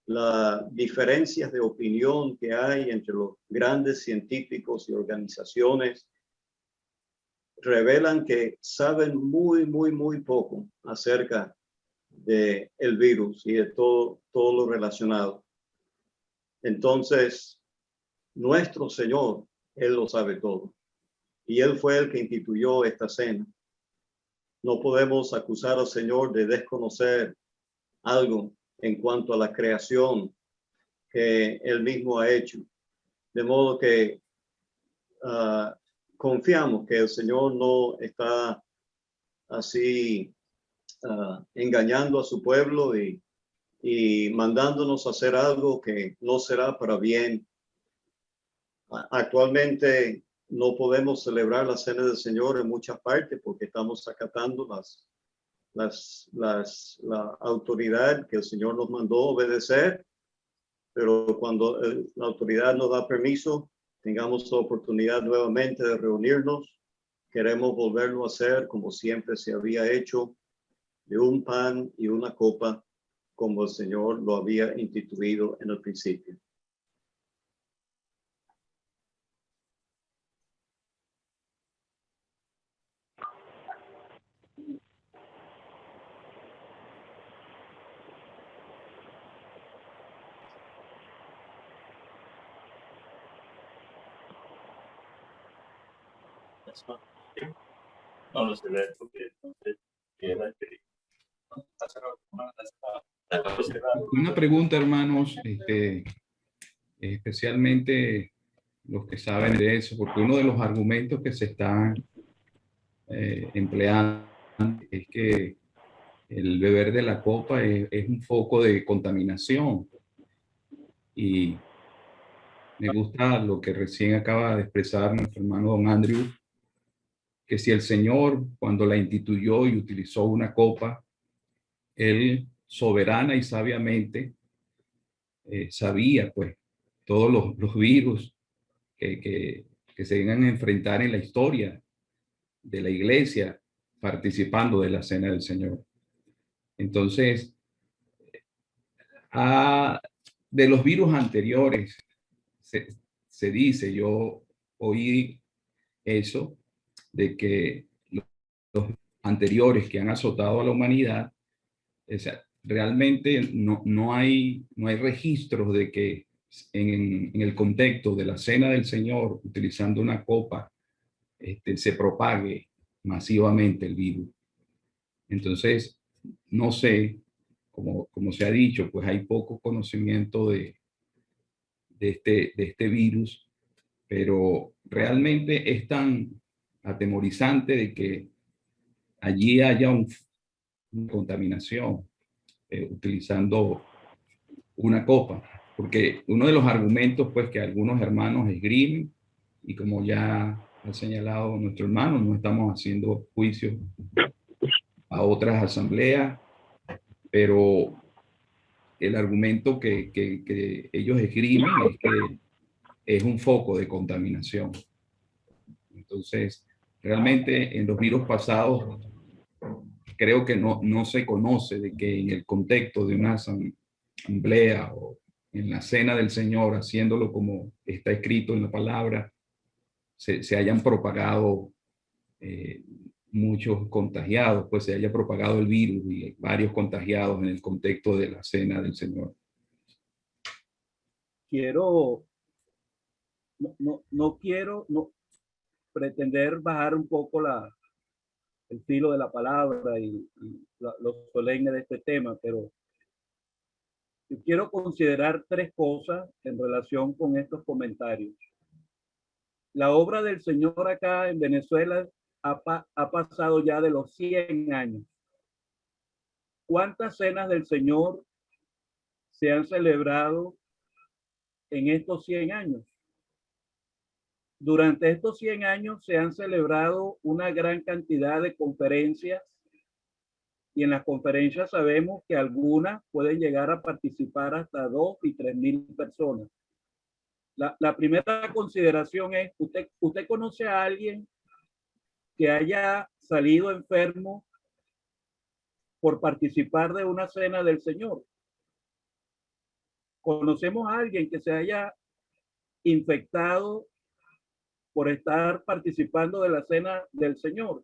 Las diferencias de opinión que hay entre los grandes científicos y organizaciones revelan que saben muy poco acerca de el virus y de todo lo relacionado. Entonces, nuestro Señor, Él lo sabe todo. Y Él fue el que instituyó esta cena. No podemos acusar al Señor de desconocer algo en cuanto a la creación que Él mismo ha hecho. De modo que confiamos que el Señor no está así engañando a su pueblo y mandándonos a hacer algo que no será para bien. Actualmente no podemos celebrar la cena del Señor en muchas partes porque estamos acatando la autoridad que el Señor nos mandó obedecer, pero cuando la autoridad nos da permiso, tengamos la oportunidad nuevamente de reunirnos. Queremos volverlo a hacer como siempre se había hecho, de un pan y una copa, como el Señor lo había instituido en el principio. No lo sé ver porque no sé qué era el peligro. Una pregunta, hermanos, especialmente los que saben de eso, porque uno de los argumentos que se están empleando es que el beber de la copa es un foco de contaminación. Y me gusta lo que recién acaba de expresar nuestro hermano don Andrew, que si el Señor, cuando la instituyó y utilizó una copa, Él soberana y sabiamente sabía pues todos los virus que se iban a enfrentar en la historia de la iglesia participando de la cena del Señor. Entonces, de los virus anteriores, se dice, yo oí eso, de que los anteriores que han azotado a la humanidad, o sea, realmente no hay registros de que en el contexto de la cena del Señor, utilizando una copa, se propague masivamente el virus. Entonces, no sé, como se ha dicho, pues hay poco conocimiento de este virus, pero realmente es tan atemorizante de que allí haya una contaminación utilizando una copa, porque uno de los argumentos pues que algunos hermanos esgrimen, y como ya ha señalado nuestro hermano, no estamos haciendo juicios a otras asambleas, pero el argumento que ellos esgrimen es que es un foco de contaminación. Entonces, realmente en los virus pasados creo que no se conoce de que en el contexto de una asamblea o en la cena del Señor, haciéndolo como está escrito en la palabra, se hayan propagado muchos contagiados, pues se haya propagado el virus y varios contagiados en el contexto de la cena del Señor. No quiero pretender bajar un poco el filo de la palabra y lo solemne de este tema, pero yo quiero considerar tres cosas en relación con estos comentarios. La obra del Señor acá en Venezuela ha pasado ya de los 100 años. ¿Cuántas cenas del Señor se han celebrado en estos 100 años? Durante estos 100 años se han celebrado una gran cantidad de conferencias y en las conferencias sabemos que algunas pueden llegar a participar hasta 2 y 3,000 personas. La primera consideración es, ¿usted conoce a alguien que haya salido enfermo por participar de una cena del Señor? ¿Conocemos a alguien que se haya infectado por estar participando de la cena del Señor?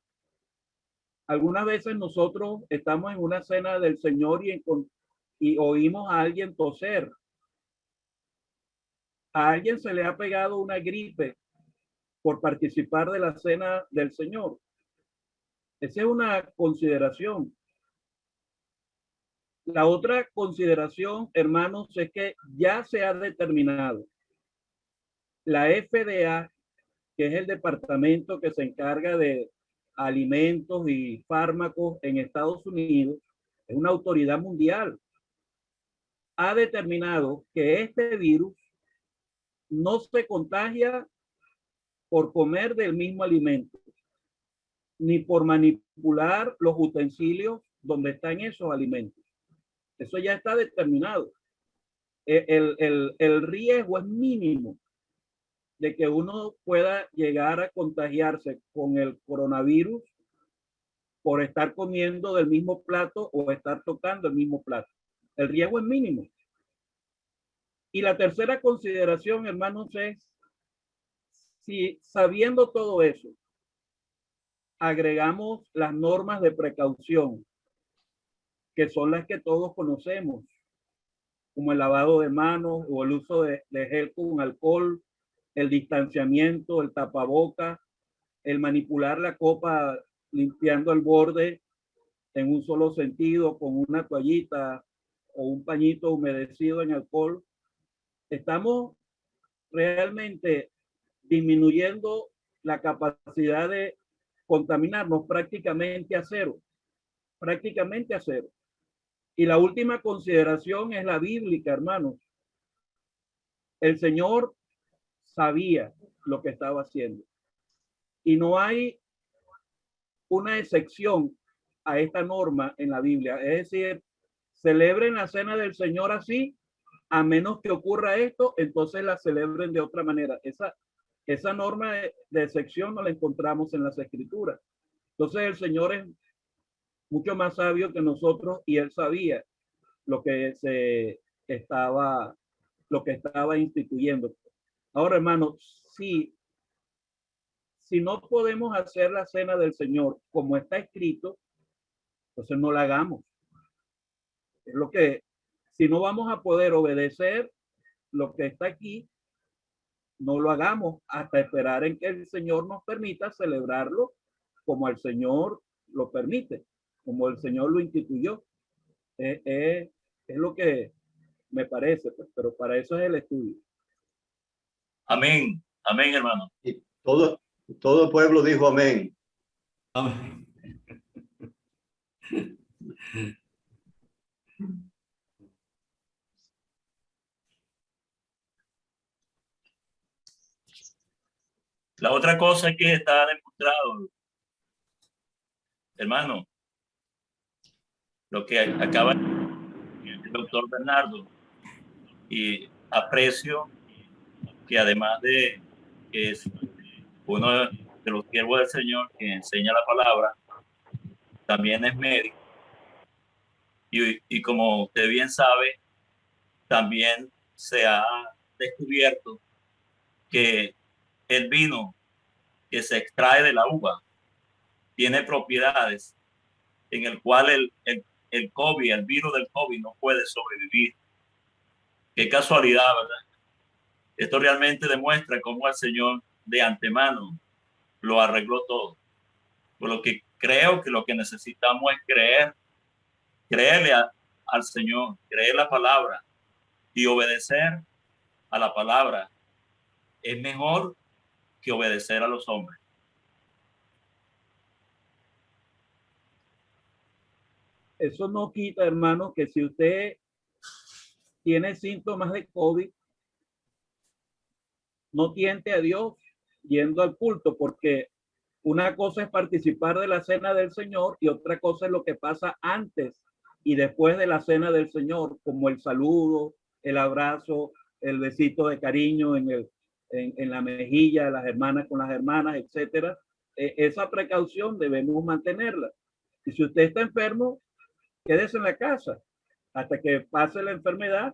Algunas veces nosotros estamos en una cena del Señor y oímos a alguien toser. A alguien se le ha pegado una gripe por participar de la cena del Señor. Esa es una consideración. La otra consideración, hermanos, es que ya se ha determinado. La FDA, que es el departamento que se encarga de alimentos y fármacos en Estados Unidos, es una autoridad mundial, ha determinado que este virus no se contagia por comer del mismo alimento, ni por manipular los utensilios donde están esos alimentos. Eso ya está determinado. El riesgo es mínimo de que uno pueda llegar a contagiarse con el coronavirus por estar comiendo del mismo plato o estar tocando el mismo plato. El riesgo es mínimo. Y la tercera consideración, hermanos, es si sabiendo todo eso, agregamos las normas de precaución, que son las que todos conocemos, como el lavado de manos o el uso de gel con alcohol, el distanciamiento, el tapaboca, el manipular la copa limpiando el borde en un solo sentido con una toallita o un pañito humedecido en alcohol. Estamos realmente disminuyendo la capacidad de contaminarnos prácticamente a cero. Prácticamente a cero. Y la última consideración es la bíblica, hermanos. El Señor sabía lo que estaba haciendo. Y no hay una excepción a esta norma en la Biblia. Es decir, celebren la cena del Señor así, a menos que ocurra esto, entonces la celebren de otra manera. Esa norma de excepción no la encontramos en las Escrituras. Entonces el Señor es mucho más sabio que nosotros y él sabía lo que estaba instituyendo. Ahora, hermanos, si no podemos hacer la cena del Señor como está escrito, entonces no la hagamos. Es lo que, si no vamos a poder obedecer lo que está aquí, no lo hagamos hasta esperar en que el Señor nos permita celebrarlo como el Señor lo permite, como el Señor lo instituyó. Es lo que me parece, pues, pero para eso es el estudio. Amén, amén, hermano. Y todo el pueblo dijo amén. Amén. La otra cosa que está demostrado, hermano, lo que acaba el doctor Bernardo, y aprecio que además de que es uno de los siervos del Señor que enseña la palabra, también es médico. Y como usted bien sabe, también se ha descubierto que el vino que se extrae de la uva tiene propiedades en el cual el COVID, el virus del COVID no puede sobrevivir. Qué casualidad, ¿verdad? Esto realmente demuestra cómo el Señor de antemano lo arregló todo. Por lo que creo que lo que necesitamos es creerle al Señor, creer la palabra y obedecer a la palabra. Es mejor que obedecer a los hombres. Eso no quita, hermano, que si usted tiene síntomas de COVID, no tiente a Dios yendo al culto, porque una cosa es participar de la cena del Señor y otra cosa es lo que pasa antes y después de la cena del Señor, como el saludo, el abrazo, el besito de cariño en la mejilla de las hermanas con las hermanas, etcétera. Esa precaución debemos mantenerla. Y si usted está enfermo, quédese en la casa hasta que pase la enfermedad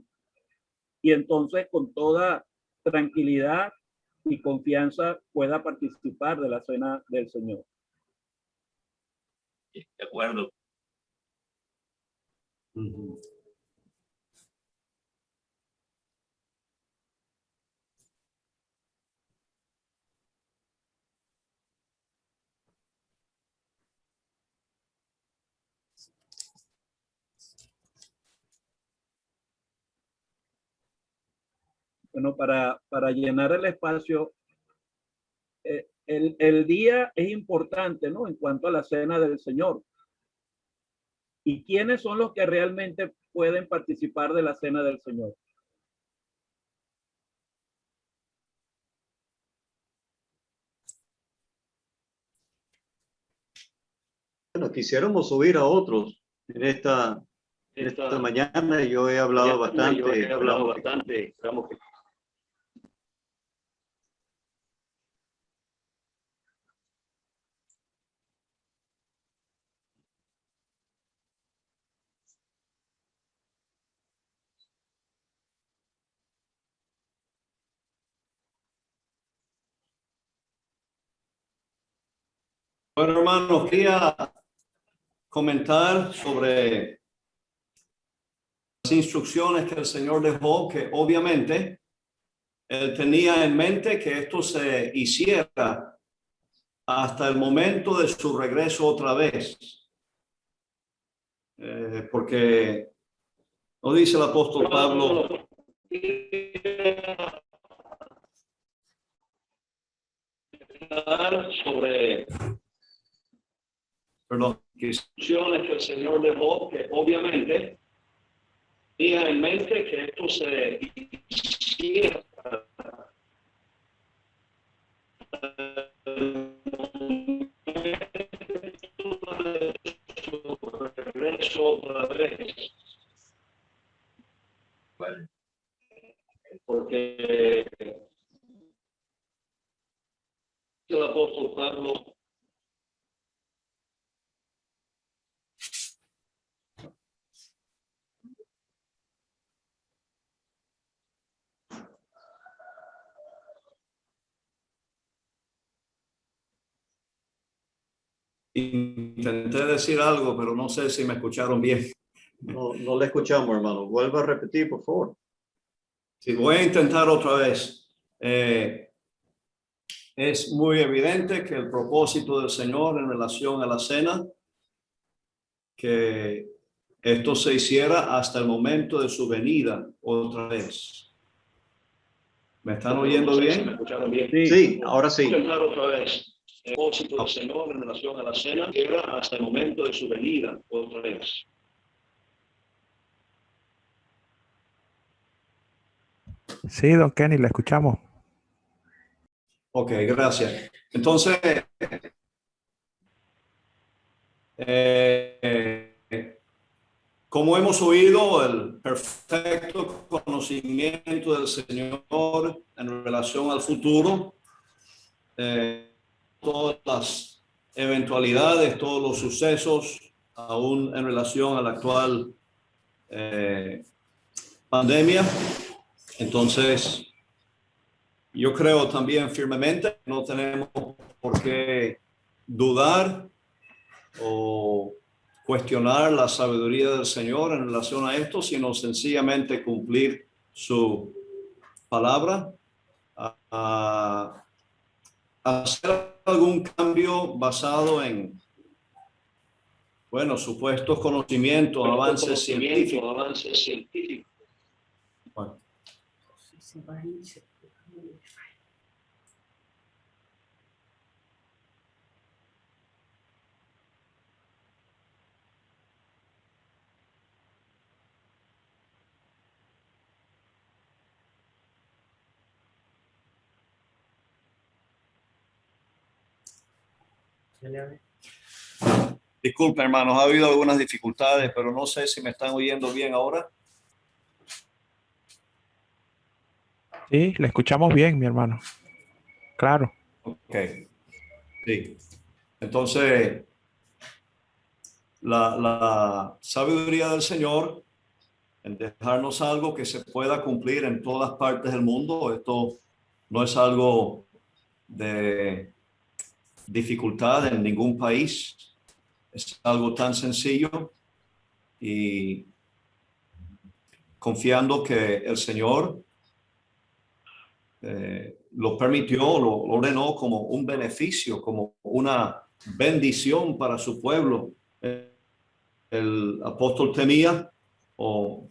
y entonces con toda tranquilidad y confianza pueda participar de la cena del Señor. De acuerdo. Bueno, para llenar el espacio, el día es importante, ¿no? En cuanto a la cena del Señor. ¿Y quiénes son los que realmente pueden participar de la cena del Señor? Bueno, quisiéramos subir a otros en esta mañana. Yo he hablado bastante. Esperamos que Bueno, hermanos, quería comentar sobre las instrucciones que el Señor dejó, que obviamente Él tenía en mente que esto se hiciera hasta el momento de su regreso otra vez. Porque nos dice el apóstol Pablo, sobre instrucciones que el Señor dejó, que obviamente tenía en mente que esto se hiciera regreso otra vez. Bueno, porque el apóstol Pablo intenté decir algo, pero no sé si me escucharon bien. No le escuchamos, hermano. Vuelva a repetir, por favor. Sí, voy a intentar otra vez. Es muy evidente que el propósito del Señor en relación a la cena, que esto se hiciera hasta el momento de su venida otra vez. ¿Me están oyendo bien? ¿Me escucharon bien? Sí, ahora sí. Voy a intentar otra vez. El propósito del Señor en relación a la cena era hasta el momento de su venida otra vez. Sí, don Kenny, le escuchamos. Ok, gracias. Entonces, como hemos oído, el perfecto conocimiento del Señor en relación al futuro, todas las eventualidades, todos los sucesos, aún en relación a la actual pandemia. Entonces, yo creo también firmemente que no tenemos por qué dudar o cuestionar la sabiduría del Señor en relación a esto, sino sencillamente cumplir su palabra, a hacer algún cambio basado en, bueno, supuestos conocimientos, avances científicos. Bueno. Disculpe, hermanos, ha habido algunas dificultades, pero no sé si me están oyendo bien ahora. Sí, le escuchamos bien, mi hermano. Claro. Ok. Sí. Entonces, la sabiduría del Señor en dejarnos algo que se pueda cumplir en todas partes del mundo. Esto no es algo de dificultad en ningún país. Es algo tan sencillo y confiando que el Señor lo permitió, lo ordenó como un beneficio, como una bendición para su pueblo. El apóstol temía o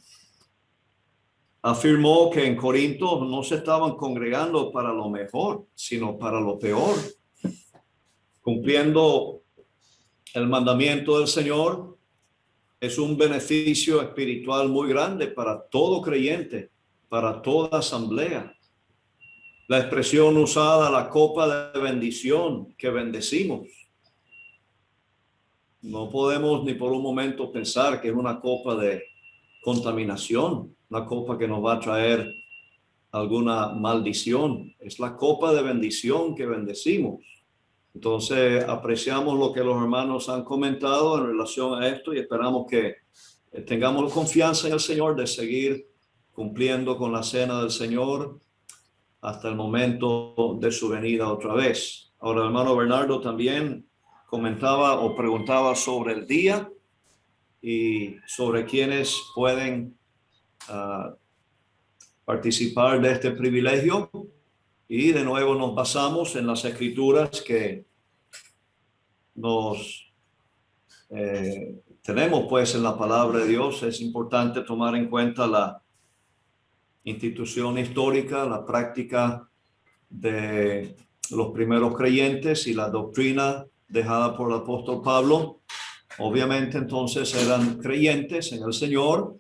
afirmó que en Corinto no se estaban congregando para lo mejor, sino para lo peor, cumpliendo el mandamiento del Señor. Es un beneficio espiritual muy grande para todo creyente, para toda asamblea. La expresión usada, la copa de bendición que bendecimos. No podemos ni por un momento pensar que es una copa de contaminación, una copa que nos va a traer alguna maldición. Es la copa de bendición que bendecimos. Entonces, apreciamos lo que los hermanos han comentado en relación a esto y esperamos que tengamos confianza en el Señor de seguir cumpliendo con la cena del Señor hasta el momento de su venida otra vez. Ahora, el hermano Bernardo también comentaba o preguntaba sobre el día y sobre quienes pueden participar de este privilegio. Y de nuevo nos basamos en las escrituras que nos tenemos pues en la palabra de Dios. Es importante tomar en cuenta la institución histórica, la práctica de los primeros creyentes y la doctrina dejada por el apóstol Pablo. Obviamente entonces eran creyentes en el Señor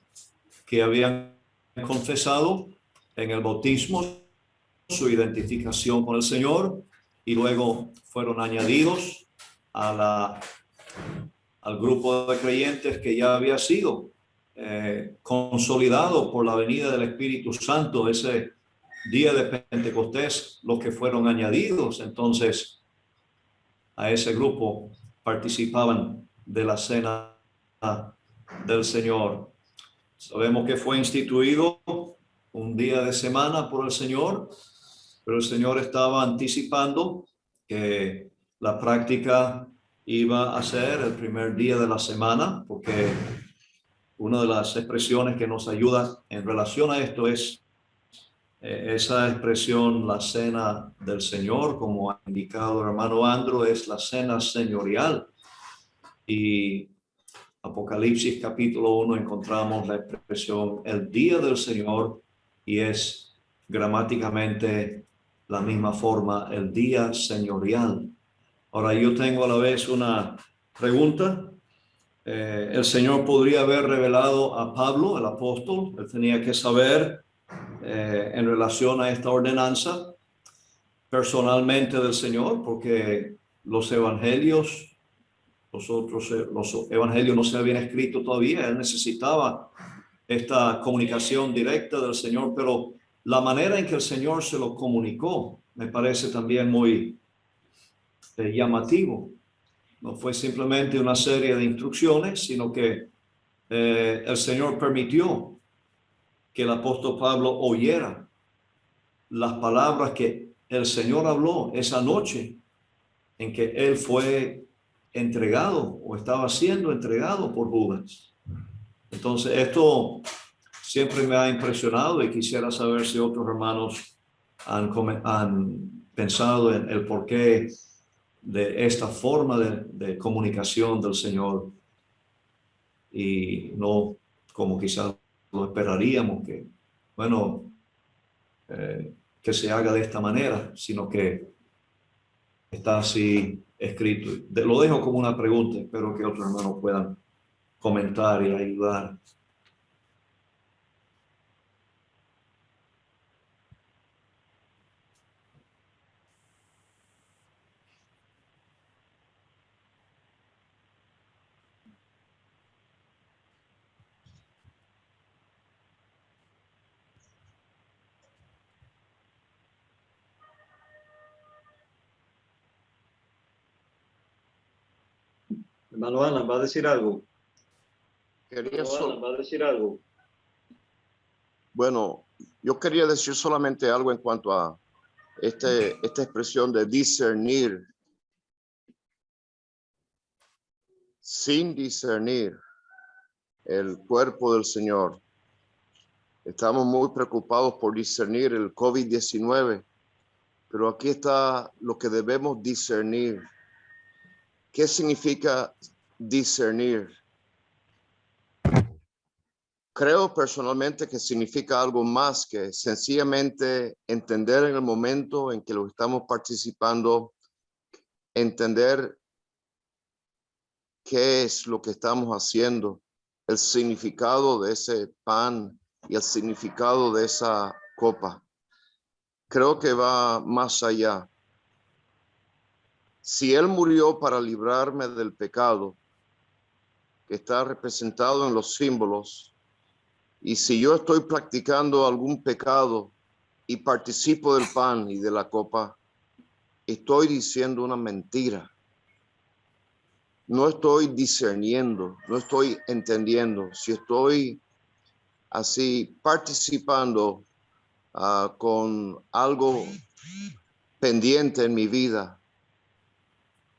que habían confesado en el bautismo su identificación con el Señor y luego fueron añadidos al grupo de creyentes que ya había sido consolidado por la venida del Espíritu Santo ese día de Pentecostés, los que fueron añadidos entonces a ese grupo participaban de la cena del Señor. Sabemos que fue instituido un día de semana por el Señor, pero el Señor estaba anticipando que la práctica iba a ser el primer día de la semana, porque una de las expresiones que nos ayuda en relación a esto es esa expresión, la cena del Señor, como ha indicado el hermano Andrew, es la cena señorial. Y Apocalipsis capítulo 1 encontramos la expresión el día del Señor y es gramáticamente la misma forma, el día señorial. Ahora yo tengo a la vez una pregunta. El Señor podría haber revelado a Pablo, el apóstol, él tenía que saber en relación a esta ordenanza personalmente del Señor, porque los evangelios los evangelios no se habían escrito todavía, él necesitaba esta comunicación directa del Señor, pero la manera en que el Señor se lo comunicó me parece también muy llamativo. No fue simplemente una serie de instrucciones, sino que el Señor permitió que el apóstol Pablo oyera las palabras que el Señor habló esa noche en que él fue entregado o estaba siendo entregado por Judas. Entonces esto siempre me ha impresionado y quisiera saber si otros hermanos han pensado en el porqué de esta forma de comunicación del Señor y no como quizás lo esperaríamos que, bueno, que se haga de esta manera, sino que está así escrito. Lo dejo como una pregunta, espero que otros hermanos puedan comentar y ayudar. Hermano Alan, ¿va a decir algo? Quería ¿Va a decir algo? Bueno, yo quería decir solamente algo en cuanto a esta expresión de discernir. Sin discernir el cuerpo del Señor. Estamos muy preocupados por discernir el COVID-19, pero aquí está lo que debemos discernir. ¿Qué significa discernir? Creo personalmente que significa algo más que sencillamente entender en el momento en que lo estamos participando, entender qué es lo que estamos haciendo, el significado de ese pan y el significado de esa copa. Creo que va más allá. Si Él murió para librarme del pecado, que está representado en los símbolos, y si yo estoy practicando algún pecado y participo del pan y de la copa, estoy diciendo una mentira. No estoy discerniendo, no estoy entendiendo. Si estoy así participando con algo pendiente en mi vida,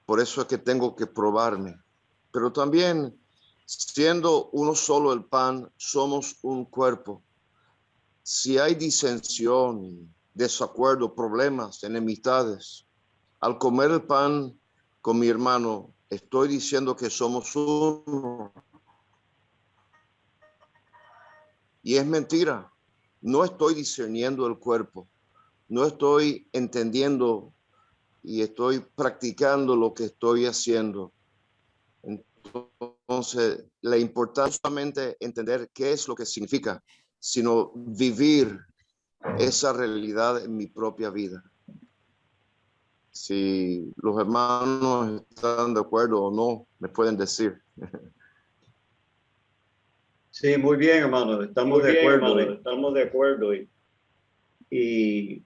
por eso es que tengo que probarme. Pero también, siendo uno solo el pan, somos un cuerpo. Si hay disensión, desacuerdo, problemas, enemistades, al comer el pan con mi hermano, estoy diciendo que somos uno. Y es mentira. No estoy discerniendo el cuerpo. No estoy entendiendo y estoy practicando lo que estoy haciendo. Entonces, la importancia no solamente entender qué es lo que significa, sino vivir esa realidad en mi propia vida. Si los hermanos están de acuerdo o no, me pueden decir. Sí, muy bien, hermano. Estamos de acuerdo. Estamos de acuerdo. Y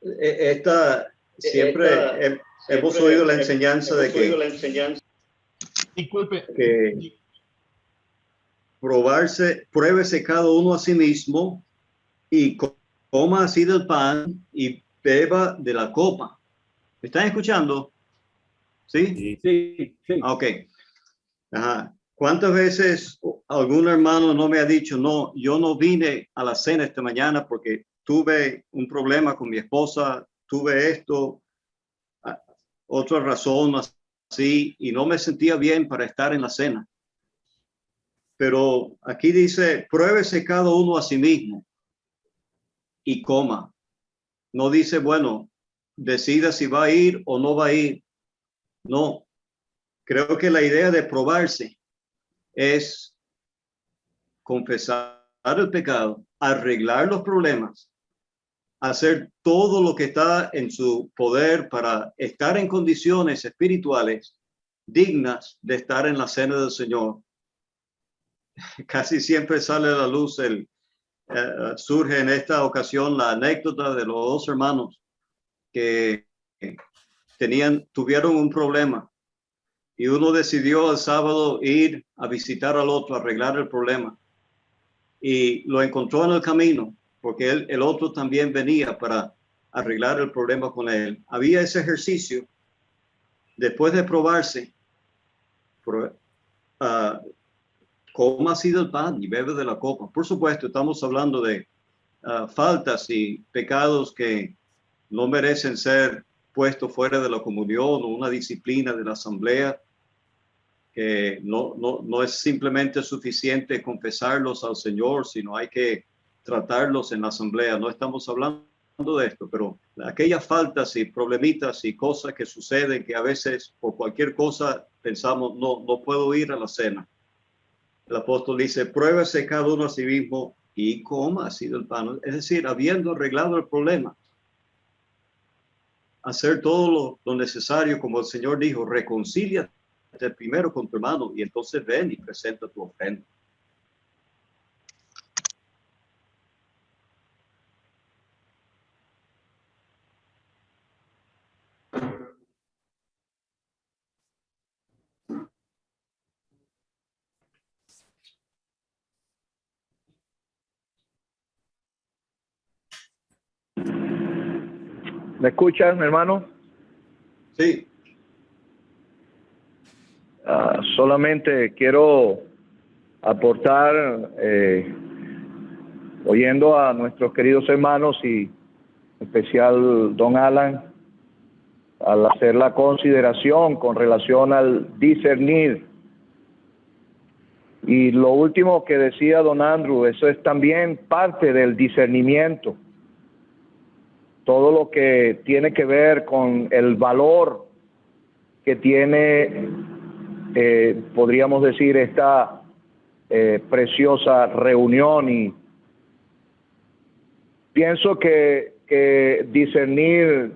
esta siempre hemos oído la enseñanza de que Disculpe. pruébese cada uno a sí mismo y coma así del pan y beba de la copa. ¿Me están escuchando? ¿Sí? Sí. Ok. Ajá. ¿Cuántas veces algún hermano no me ha dicho, no, yo no vine a la cena esta mañana porque tuve un problema con mi esposa, tuve esto, otra razón así, y no me sentía bien para estar en la cena? Pero aquí dice, pruébese cada uno a sí mismo y coma. No dice, bueno, decida si va a ir o no va a ir. No, creo que la idea de probarse es confesar el pecado, arreglar los problemas, hacer todo lo que está en su poder para estar en condiciones espirituales dignas de estar en la cena del Señor. Casi siempre sale a la luz surge en esta ocasión la anécdota de los dos hermanos que tuvieron un problema y uno decidió el sábado ir a visitar al otro, arreglar el problema, y lo encontró en el camino porque el otro también venía para arreglar el problema con él. Había ese ejercicio después de probarse, coma así del pan y bebe de la copa. Por supuesto, estamos hablando de faltas y pecados que no merecen ser puestos fuera de la comunión o una disciplina de la asamblea, que no es simplemente suficiente confesarlos al Señor, sino hay que tratarlos en la asamblea. No estamos hablando de esto, pero aquellas faltas y problemitas y cosas que suceden que a veces por cualquier cosa pensamos, no puedo ir a la cena. El apóstol dice, pruébese cada uno a sí mismo y coma así del pan. Es decir, habiendo arreglado el problema, hacer todo lo necesario, como el Señor dijo, reconcíliate primero con tu hermano y entonces ven y presenta tu ofrenda. ¿Me escuchan, hermano? Sí. Solamente quiero aportar, oyendo a nuestros queridos hermanos y en especial don Alan, al hacer la consideración con relación al discernir. Y lo último que decía don Andrew, eso es también parte del discernimiento. Todo lo que tiene que ver con el valor que tiene, podríamos decir, esta preciosa reunión. Y pienso que discernir,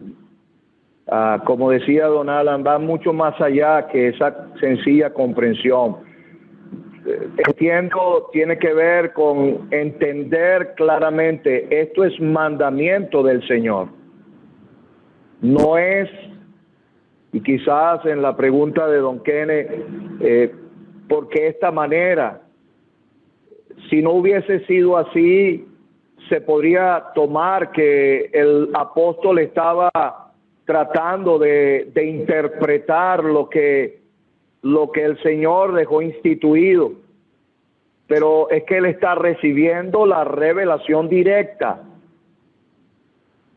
como decía don Alan, va mucho más allá que esa sencilla comprensión. Entiendo, tiene que ver con entender claramente, esto es mandamiento del Señor. No es, y quizás en la pregunta de don Kenneth, ¿por qué esta manera? Si no hubiese sido así, se podría tomar que el apóstol estaba tratando de interpretar lo que el Señor dejó instituido, pero es que él está recibiendo la revelación directa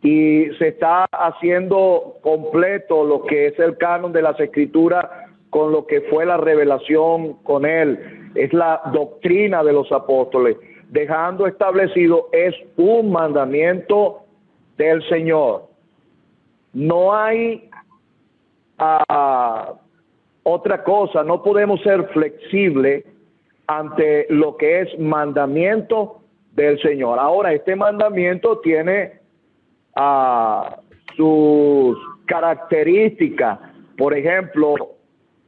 y se está haciendo completo lo que es el canon de las Escrituras con lo que fue la revelación con él. Es la doctrina de los apóstoles, dejando establecido, es un mandamiento del Señor. No hay otra cosa, no podemos ser flexibles ante lo que es mandamiento del Señor. Ahora, este mandamiento tiene sus características. Por ejemplo,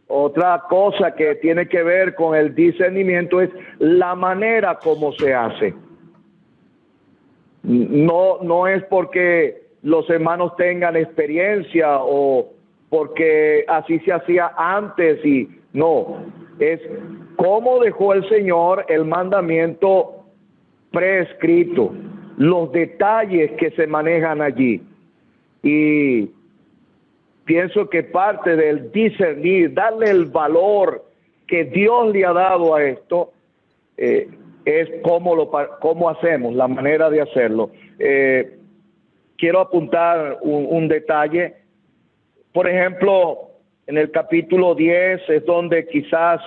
otra cosa que tiene que ver con el discernimiento es la manera como se hace. No es porque los hermanos tengan experiencia o porque así se hacía antes, y no, es cómo dejó el Señor el mandamiento prescrito, los detalles que se manejan allí. Y pienso que parte del discernir, darle el valor que Dios le ha dado a esto, es cómo hacemos, la manera de hacerlo. Quiero apuntar un detalle. Por ejemplo, en el capítulo 10 es donde quizás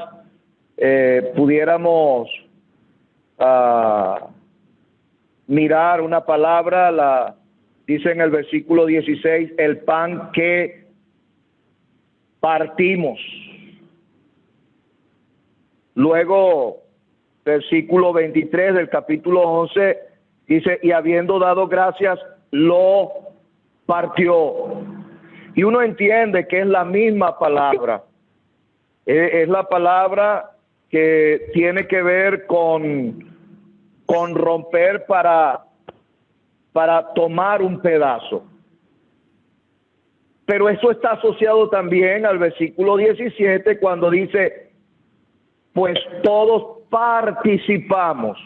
pudiéramos mirar una palabra, dice en el versículo 16, el pan que partimos. Luego, versículo 23 del capítulo 11, dice, y habiendo dado gracias, lo partió. Y uno entiende que es la misma palabra. Es la palabra que tiene que ver con romper para tomar un pedazo. Pero eso está asociado también al versículo 17 cuando dice, pues todos participamos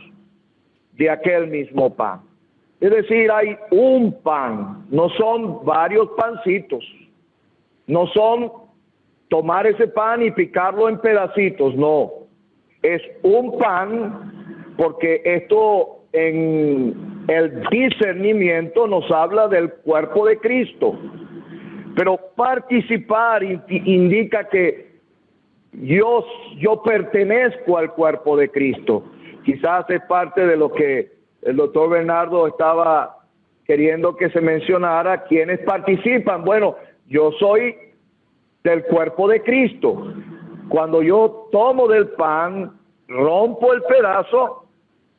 de aquel mismo pan. Es decir, hay un pan, no son varios pancitos, no son tomar ese pan y picarlo en pedacitos, no, es un pan, porque esto en el discernimiento nos habla del cuerpo de Cristo, pero participar indica que yo pertenezco al cuerpo de Cristo. Quizás es parte de lo que el doctor Bernardo estaba queriendo que se mencionara, quienes participan. Bueno, yo soy del cuerpo de Cristo. Cuando yo tomo del pan, rompo el pedazo,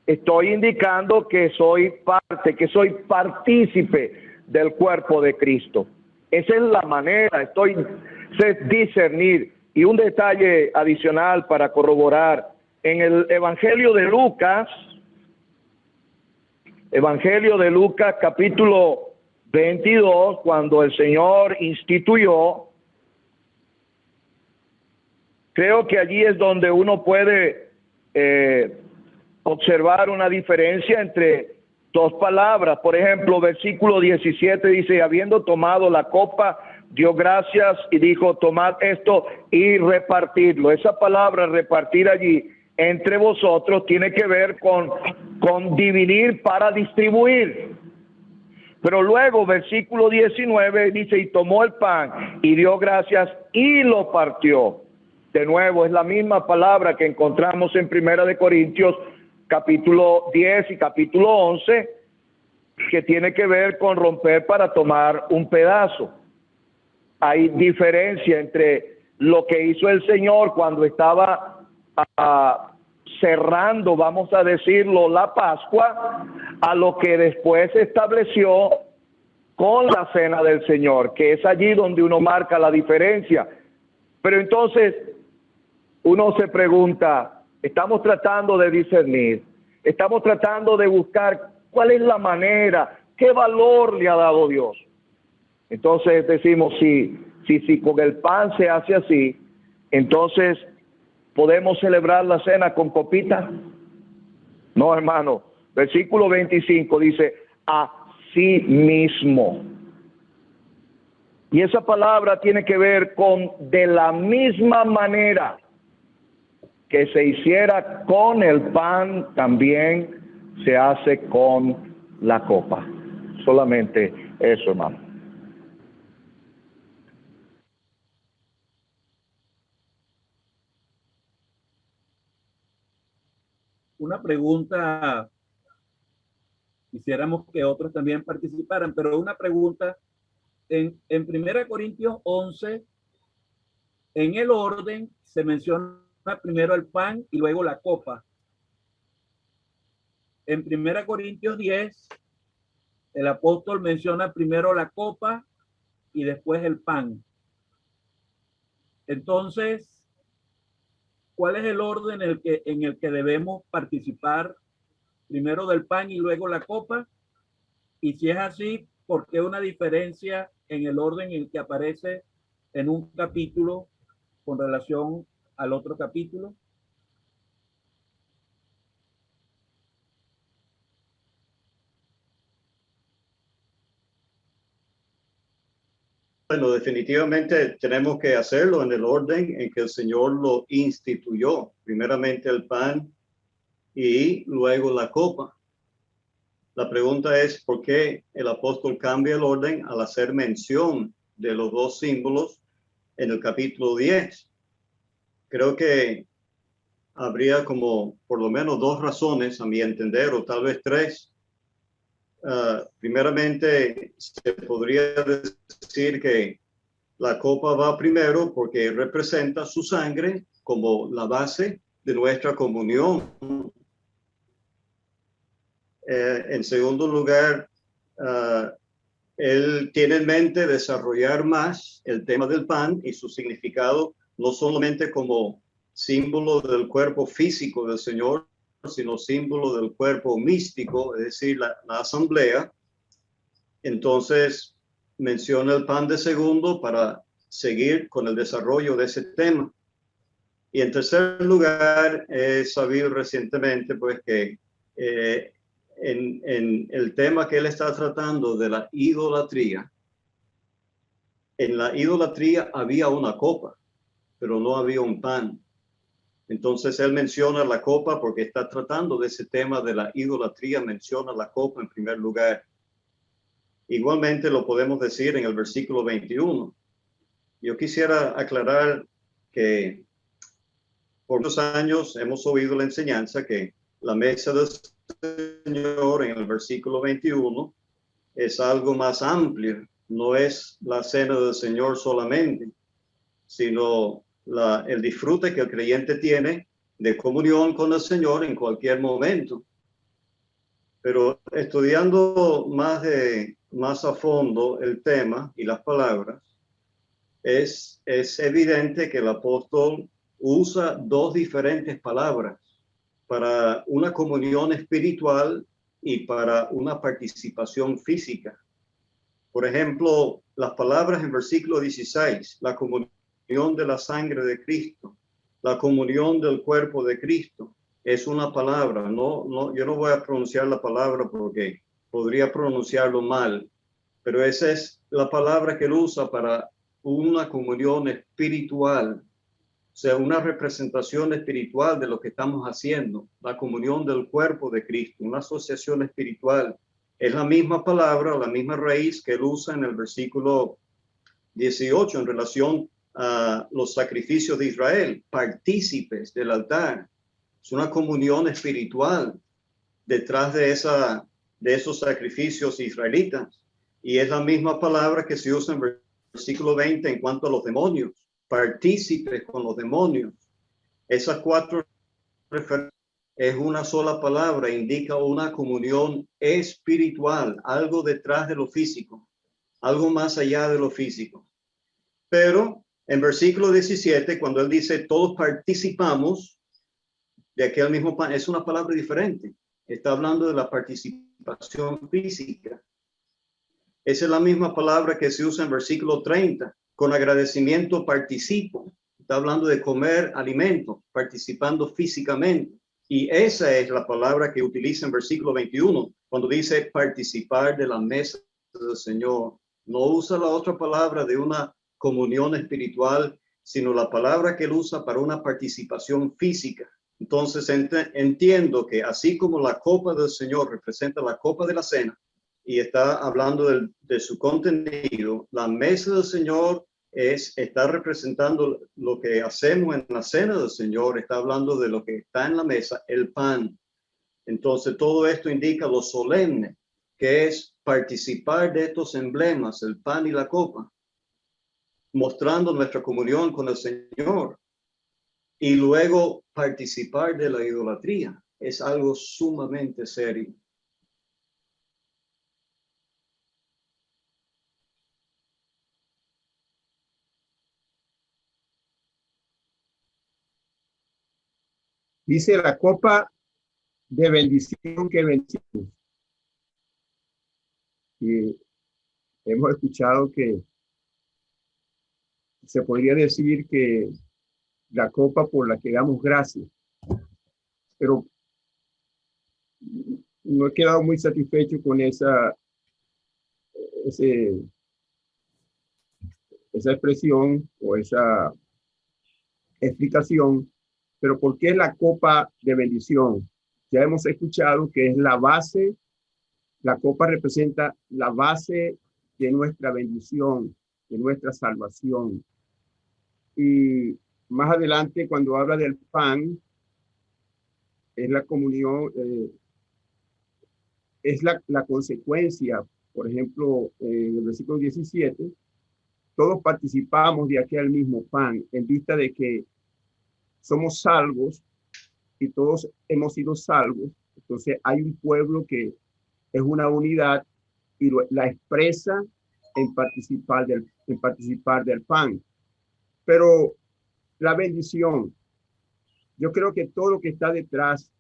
estoy indicando que soy parte, que soy partícipe del cuerpo de Cristo. Esa es la manera, es discernir. Y un detalle adicional para corroborar, en el Evangelio de Lucas capítulo 22, cuando el Señor instituyó, creo que allí es donde uno puede observar una diferencia entre dos palabras. Por ejemplo, versículo 17 dice, habiendo tomado la copa, dio gracias y dijo, tomad esto y repartidlo. Esa palabra repartir allí entre vosotros tiene que ver con dividir para distribuir. Pero luego, versículo 19 dice, y tomó el pan y dio gracias y lo partió. De nuevo, es la misma palabra que encontramos en Primera de Corintios, capítulo 10 y capítulo 11, que tiene que ver con romper para tomar un pedazo. Hay diferencia entre lo que hizo el Señor cuando estaba cerrando, vamos a decirlo, la Pascua, a lo que después se estableció con la cena del Señor, que es allí donde uno marca la diferencia. Pero entonces uno se pregunta, estamos tratando de discernir, estamos tratando de buscar cuál es la manera, qué valor le ha dado Dios. Entonces decimos, si con el pan se hace así, entonces ¿podemos celebrar la cena con copita? No, hermano. Versículo 25 dice, así mismo. Y esa palabra tiene que ver con de la misma manera que se hiciera con el pan, también se hace con la copa. Solamente eso, hermano. Una pregunta, quisiéramos que otros también participaran, pero una pregunta, en 1 Corintios 11, en el orden se menciona primero el pan y luego la copa. En 1 Corintios 10, el apóstol menciona primero la copa y después el pan. Entonces, ¿cuál es el orden en el que debemos participar? Primero del pan y luego la copa. Y si es así, ¿por qué una diferencia en el orden en el que aparece en un capítulo con relación al otro capítulo? Bueno, definitivamente tenemos que hacerlo en el orden en que el Señor lo instituyó. Primeramente el pan y luego la copa. La pregunta es, ¿por qué el apóstol cambia el orden al hacer mención de los dos símbolos en el capítulo 10? Creo que habría como por lo menos dos razones, a mi entender, o tal vez tres. Primeramente, se podría decir que la copa va primero porque representa su sangre como la base de nuestra comunión. En segundo lugar, él tiene en mente desarrollar más el tema del pan y su significado, no solamente como símbolo del cuerpo físico del Señor, sino símbolo del cuerpo místico, es decir, la asamblea. Entonces menciona el pan de segundo para seguir con el desarrollo de ese tema. Y en tercer lugar, he sabido recientemente pues que en el tema que él está tratando de la idolatría, en la idolatría había una copa, pero no había un pan. Entonces él menciona la copa porque está tratando de ese tema de la idolatría, menciona la copa en primer lugar. Igualmente lo podemos decir en el versículo 21. Yo quisiera aclarar que por muchos años hemos oído la enseñanza que la mesa del Señor en el versículo 21 es algo más amplio, no es la cena del Señor solamente, sino el disfrute que el creyente tiene de comunión con el Señor en cualquier momento. Pero estudiando más a fondo el tema y las palabras, es evidente que el apóstol usa dos diferentes palabras para una comunión espiritual y para una participación física. Por ejemplo, las palabras en versículo 16, la comunión de la sangre de Cristo, la comunión del cuerpo de Cristo, es una palabra. Yo no voy a pronunciar la palabra porque podría pronunciarlo mal, pero esa es la palabra que él usa para una comunión espiritual, o sea, una representación espiritual de lo que estamos haciendo, la comunión del cuerpo de Cristo, una asociación espiritual. Es la misma palabra, la misma raíz que él usa en el versículo 18 en relación a los sacrificios de Israel, partícipes del altar. Es una comunión espiritual detrás de esos sacrificios israelitas. Y es la misma palabra que se usa en versículo 20 en cuanto a los demonios, partícipes con los demonios. Esas cuatro referencias es una sola palabra, indica una comunión espiritual, algo detrás de lo físico, algo más allá de lo físico. Pero en versículo 17, cuando él dice todos participamos de aquel mismo pan, es una palabra diferente. Está hablando de la participación física. Esa es la misma palabra que se usa en versículo 30. Con agradecimiento participo. Está hablando de comer alimento, participando físicamente. Y esa es la palabra que utiliza en versículo 21, cuando dice participar de la mesa del Señor. No usa la otra palabra de una comunión espiritual, sino la palabra que él usa para una participación física. Entonces entiendo que así como la copa del Señor representa la copa de la cena y está hablando de su contenido, la mesa del Señor está representando lo que hacemos en la cena del Señor, está hablando de lo que está en la mesa, el pan. Entonces todo esto indica lo solemne, que es participar de estos emblemas, el pan y la copa, mostrando nuestra comunión con el Señor. Y luego participar de la idolatría es algo sumamente serio. Dice la copa de bendición que bendecimos. Y hemos escuchado que se podría decir que la copa por la que damos gracias, pero no he quedado muy satisfecho con esa expresión o esa explicación. Pero ¿por qué la copa de bendición? Ya hemos escuchado que es la base, la copa representa la base de nuestra bendición, de nuestra salvación. Y más adelante, cuando habla del pan, es la comunión, es la consecuencia. Por ejemplo, en el versículo 17, todos participamos de aquel mismo pan, en vista de que somos salvos y todos hemos sido salvos. Entonces hay un pueblo que es una unidad y la expresa en participar del pan. Pero la bendición, yo creo que todo lo que está detrás,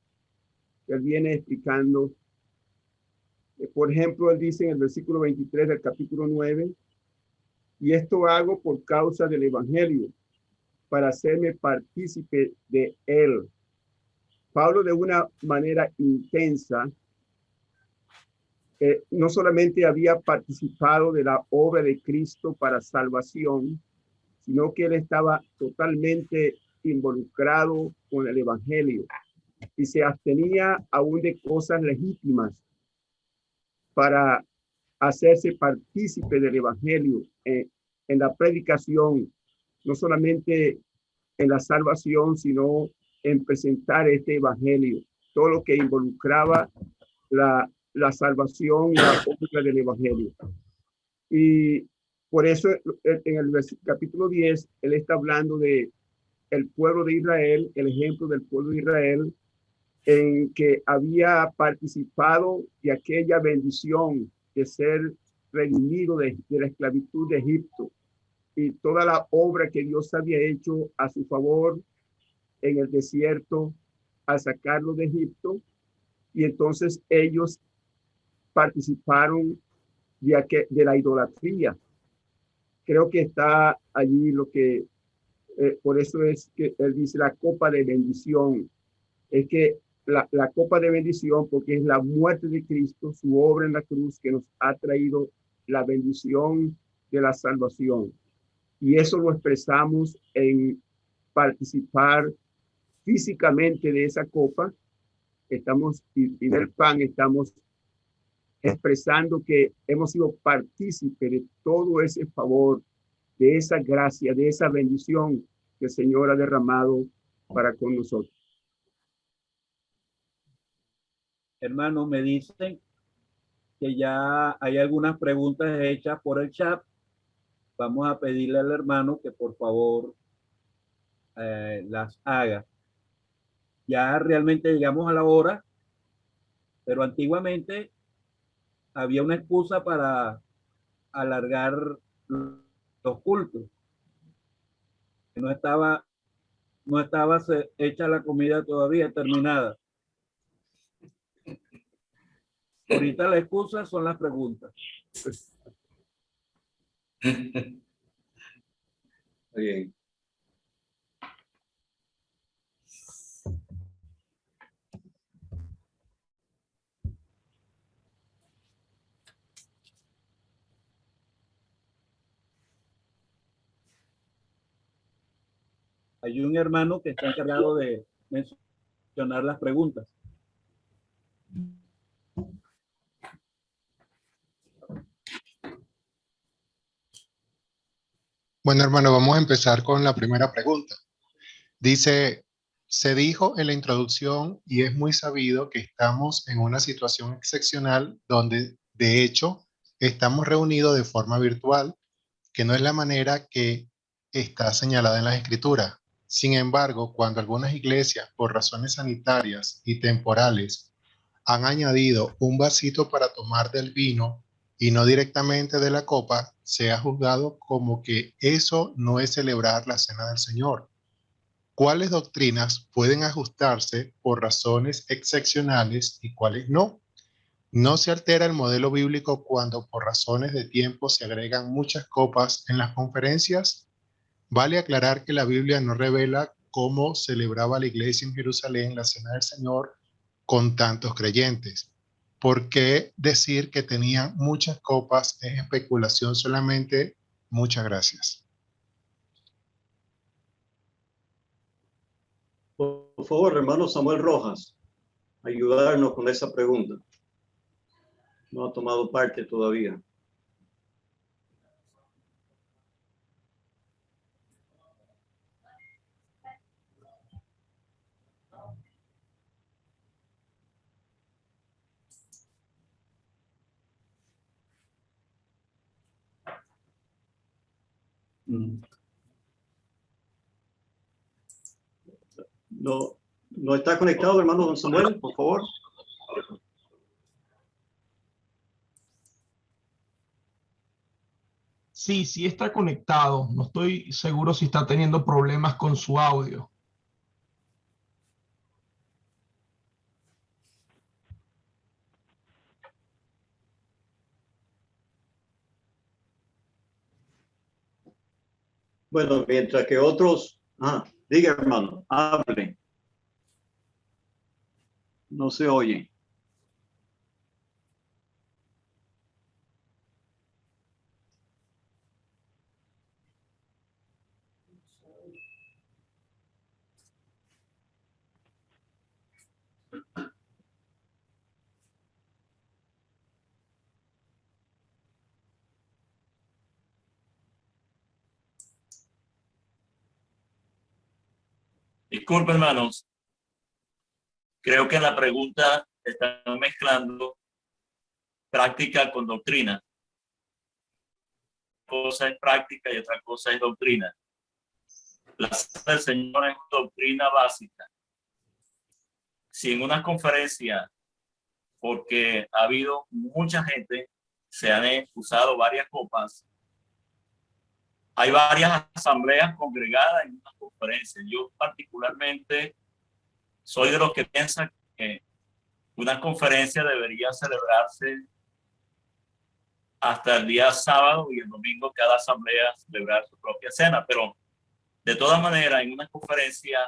él viene explicando. Por ejemplo, él dice en el versículo 23 del capítulo 9, y esto hago por causa del evangelio, para hacerme partícipe de él. Pablo, de una manera intensa, no solamente había participado de la obra de Cristo para salvación, sino que él estaba totalmente involucrado con el evangelio y se abstenía aún de cosas legítimas para hacerse partícipe del evangelio en la predicación, no solamente en la salvación, sino en presentar este evangelio, todo lo que involucraba la salvación y la obra del evangelio. Y por eso en el capítulo 10, él está hablando de el pueblo de Israel, el ejemplo del pueblo de Israel, en que había participado de aquella bendición de ser redimido de la esclavitud de Egipto y toda la obra que Dios había hecho a su favor en el desierto al sacarlo de Egipto. Y entonces ellos participaron de la idolatría. Creo que está allí lo que, por eso es que él dice la copa de bendición, es que la copa de bendición, porque es la muerte de Cristo, su obra en la cruz, que nos ha traído la bendición de la salvación. Y eso lo expresamos en participar físicamente de esa copa. Estamos, y del pan, estamos expresando que hemos sido partícipes de todo ese favor, de esa gracia, de esa bendición que el Señor ha derramado para con nosotros. Hermanos, me dicen que ya hay algunas preguntas hechas por el chat. Vamos a pedirle al hermano que por favor las haga. Ya realmente llegamos a la hora, pero antiguamente había una excusa para alargar los cultos. No estaba hecha la comida todavía terminada. Ahorita la excusa son las preguntas. Bien. Hay un hermano que está encargado de mencionar las preguntas. Bueno, hermano, vamos a empezar con la primera pregunta. Dice, se dijo en la introducción y es muy sabido que estamos en una situación excepcional donde, de hecho, estamos reunidos de forma virtual, que no es la manera que está señalada en las Escrituras. Sin embargo, cuando algunas iglesias, por razones sanitarias y temporales, han añadido un vasito para tomar del vino y no directamente de la copa, se ha juzgado como que eso no es celebrar la cena del Señor. ¿Cuáles doctrinas pueden ajustarse por razones excepcionales y cuáles no? ¿No se altera el modelo bíblico cuando por razones de tiempo se agregan muchas copas en las conferencias? Vale aclarar que la Biblia no revela cómo celebraba la iglesia en Jerusalén la cena del Señor con tantos creyentes. ¿Por qué decir que tenían muchas copas es especulación solamente? Muchas gracias. Por favor, hermano Samuel Rojas, ayudarnos con esa pregunta. No ha tomado parte todavía. No está conectado, hermano don Samuel, por favor. Sí, sí está conectado. No estoy seguro si está teniendo problemas con su audio. Bueno, mientras que otros... diga, hermano, hable. No se oye. Disculpe, hermanos. Creo que en la pregunta están mezclando práctica con doctrina. Una cosa es práctica y otra cosa es doctrina. La cena del Señor es doctrina básica. Si en una conferencia, porque ha habido mucha gente, se han usado varias copas, hay varias asambleas congregadas en una conferencia. Yo particularmente soy de los que piensan que una conferencia debería celebrarse hasta el día sábado y el domingo cada asamblea celebrar su propia cena. Pero de todas maneras, en una conferencia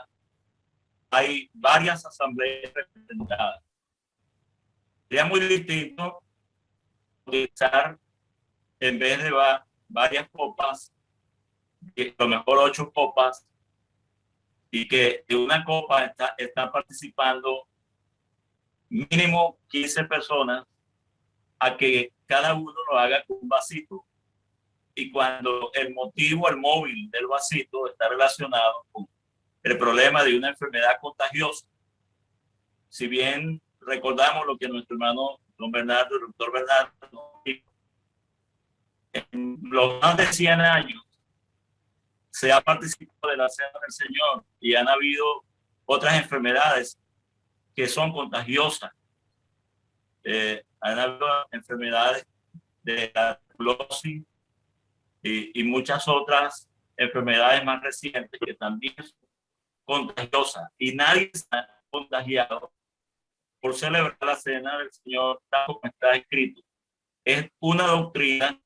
hay varias asambleas representadas. Sería muy distinto utilizar, en vez de varias copas, a lo mejor 8 copas, y que de una copa están participando mínimo 15 personas, a que cada uno lo haga con un vasito. Y cuando el motivo, el móvil del vasito está relacionado con el problema de una enfermedad contagiosa. Si bien recordamos lo que nuestro hermano don Bernardo, el doctor Bernardo, en los más de 100 años se ha participado de la Cena del Señor y han habido otras enfermedades que son contagiosas. Han habido enfermedades de la tuberculosis y muchas otras enfermedades más recientes que también son contagiosas, y nadie se ha contagiado por celebrar la Cena del Señor tal como está escrito. Es una doctrina,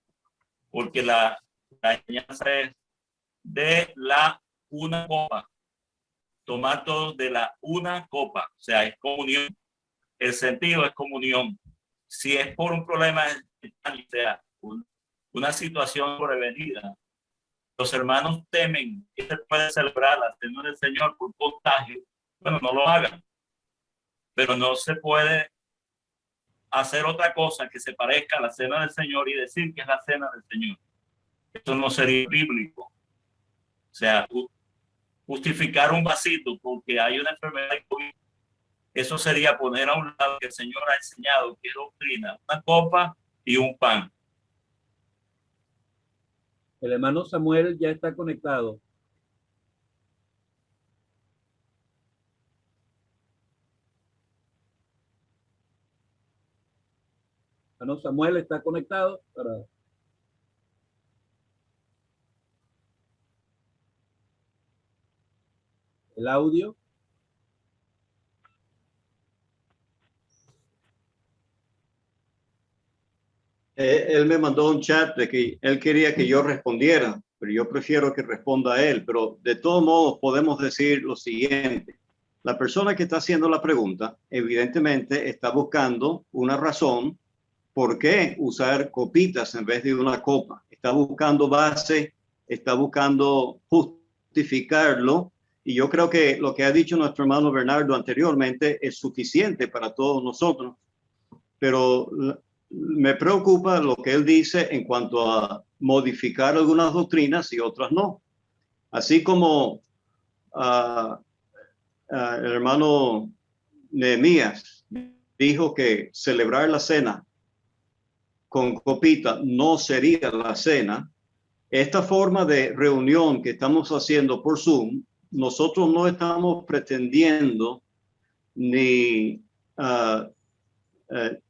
porque la enseñanza es de la una copa, tomar todos de la una copa, o sea, es comunión. El sentido es comunión. Si es por un problema, o sea, una situación sobrevenida, los hermanos temen que se puede celebrar la Cena del Señor por contagio, bueno, no lo hagan. Pero no se puede hacer otra cosa que se parezca a la Cena del Señor y decir que es la Cena del Señor. Esto no sería bíblico. O sea, justificar un vasito porque hay una enfermedad de COVID, eso sería poner a un lado que el Señor ha enseñado, que es doctrina, una copa y un pan. El hermano Samuel ya está conectado. Hermano Samuel está conectado para... el audio. Él me mandó un chat de que él quería que yo respondiera, pero yo prefiero que responda a él. Pero de todos modos podemos decir lo siguiente. La persona que está haciendo la pregunta evidentemente está buscando una razón por qué usar copitas en vez de una copa. Está buscando base, está buscando justificarlo. Y yo creo que lo que ha dicho nuestro hermano Bernardo anteriormente es suficiente para todos nosotros. Pero me preocupa lo que él dice en cuanto a modificar algunas doctrinas y otras no. Así como el hermano Nehemías dijo que celebrar la cena con copita no sería la cena, esta forma de reunión que estamos haciendo por Zoom, nosotros no estamos pretendiendo ni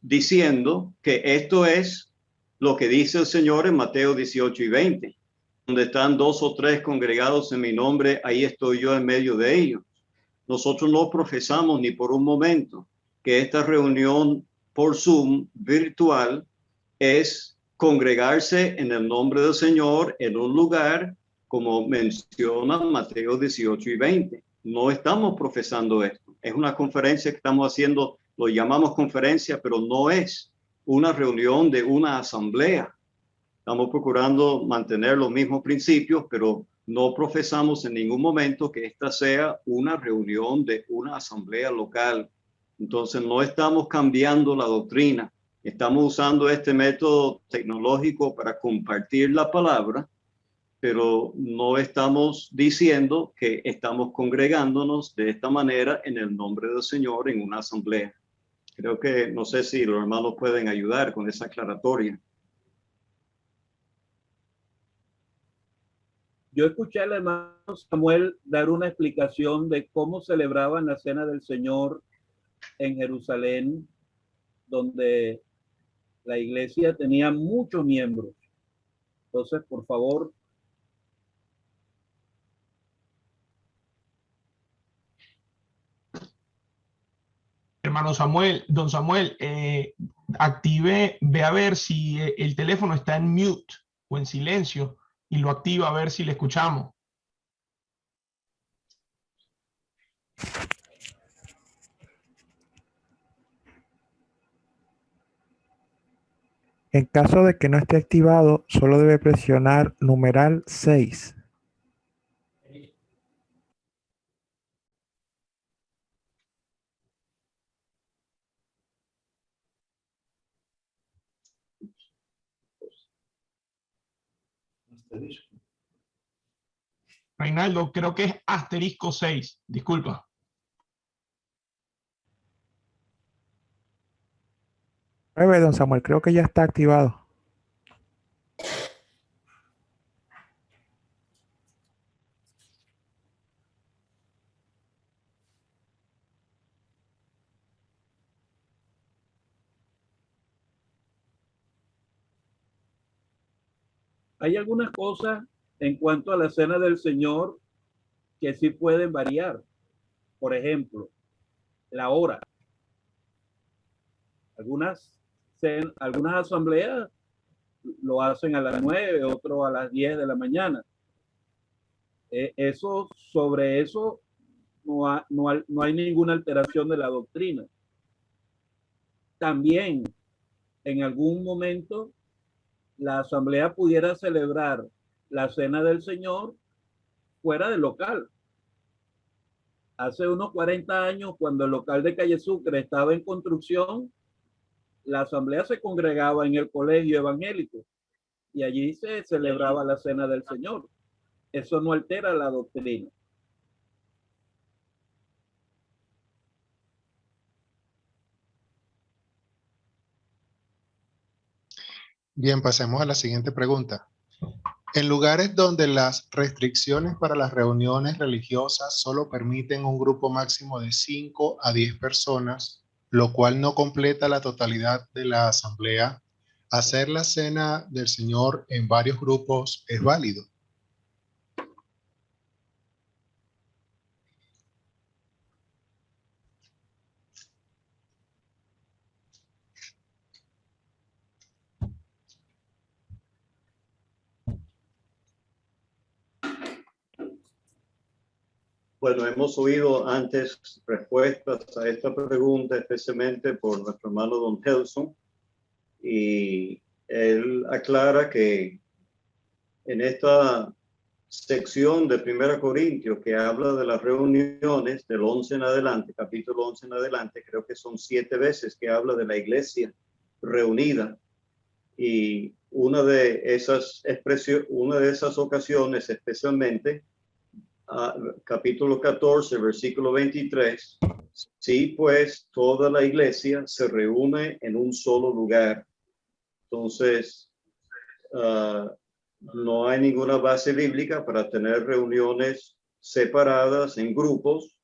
diciendo que esto es lo que dice el Señor en Mateo 18 y 20, donde están 2 o 3 congregados en mi nombre, ahí estoy yo en medio de ellos. Nosotros no profesamos ni por un momento que esta reunión por Zoom virtual es congregarse en el nombre del Señor en un lugar como menciona Mateo 18 y 20. No estamos profesando esto. Es una conferencia que estamos haciendo, lo llamamos conferencia, pero no es una reunión de una asamblea. Estamos procurando mantener los mismos principios, pero no profesamos en ningún momento que esta sea una reunión de una asamblea local. Entonces no estamos cambiando la doctrina. Estamos usando este método tecnológico para compartir la palabra, pero no estamos diciendo que estamos congregándonos de esta manera en el nombre del Señor en una asamblea. Creo que, no sé si los hermanos pueden ayudar con esa aclaratoria. Yo escuché al hermano Samuel dar una explicación de cómo celebraban la Cena del Señor en Jerusalén, donde la iglesia tenía muchos miembros. Entonces, por favor. Hermano Samuel, don Samuel, active, ve a ver si el teléfono está en mute o en silencio y lo activa a ver si le escuchamos. En caso de que no esté activado, solo debe presionar numeral 6. Reinaldo, creo que es asterisco 6. Disculpa. Don Samuel, creo que ya está activado. Hay algunas cosas en cuanto a la cena del Señor que sí pueden variar. Por ejemplo, la hora. Algunas asambleas lo hacen a las 9, otros a las 10 de la mañana. Sobre eso no hay ninguna alteración de la doctrina. También, en algún momento, la asamblea pudiera celebrar la cena del Señor fuera del local. Hace unos 40 años, cuando el local de Calle Sucre estaba en construcción, la asamblea se congregaba en el colegio evangélico y allí se celebraba la cena del Señor. Eso no altera la doctrina. Bien, pasemos a la siguiente pregunta. En lugares donde las restricciones para las reuniones religiosas solo permiten un grupo máximo de 5 a 10 personas, lo cual no completa la totalidad de la asamblea, hacer la cena del Señor en varios grupos es válido. Bueno, hemos oído antes respuestas a esta pregunta, especialmente por nuestro hermano Don Helson, y él aclara que en esta sección de 1 Corintios que habla de las reuniones del 11 en adelante, capítulo 11 en adelante, creo que son 7 veces que habla de la iglesia reunida, y una de esas ocasiones especialmente, capítulo 14, versículo 23, sí, pues toda la iglesia se reúne en un solo lugar. Entonces, no hay ninguna base bíblica para tener reuniones separadas en grupos,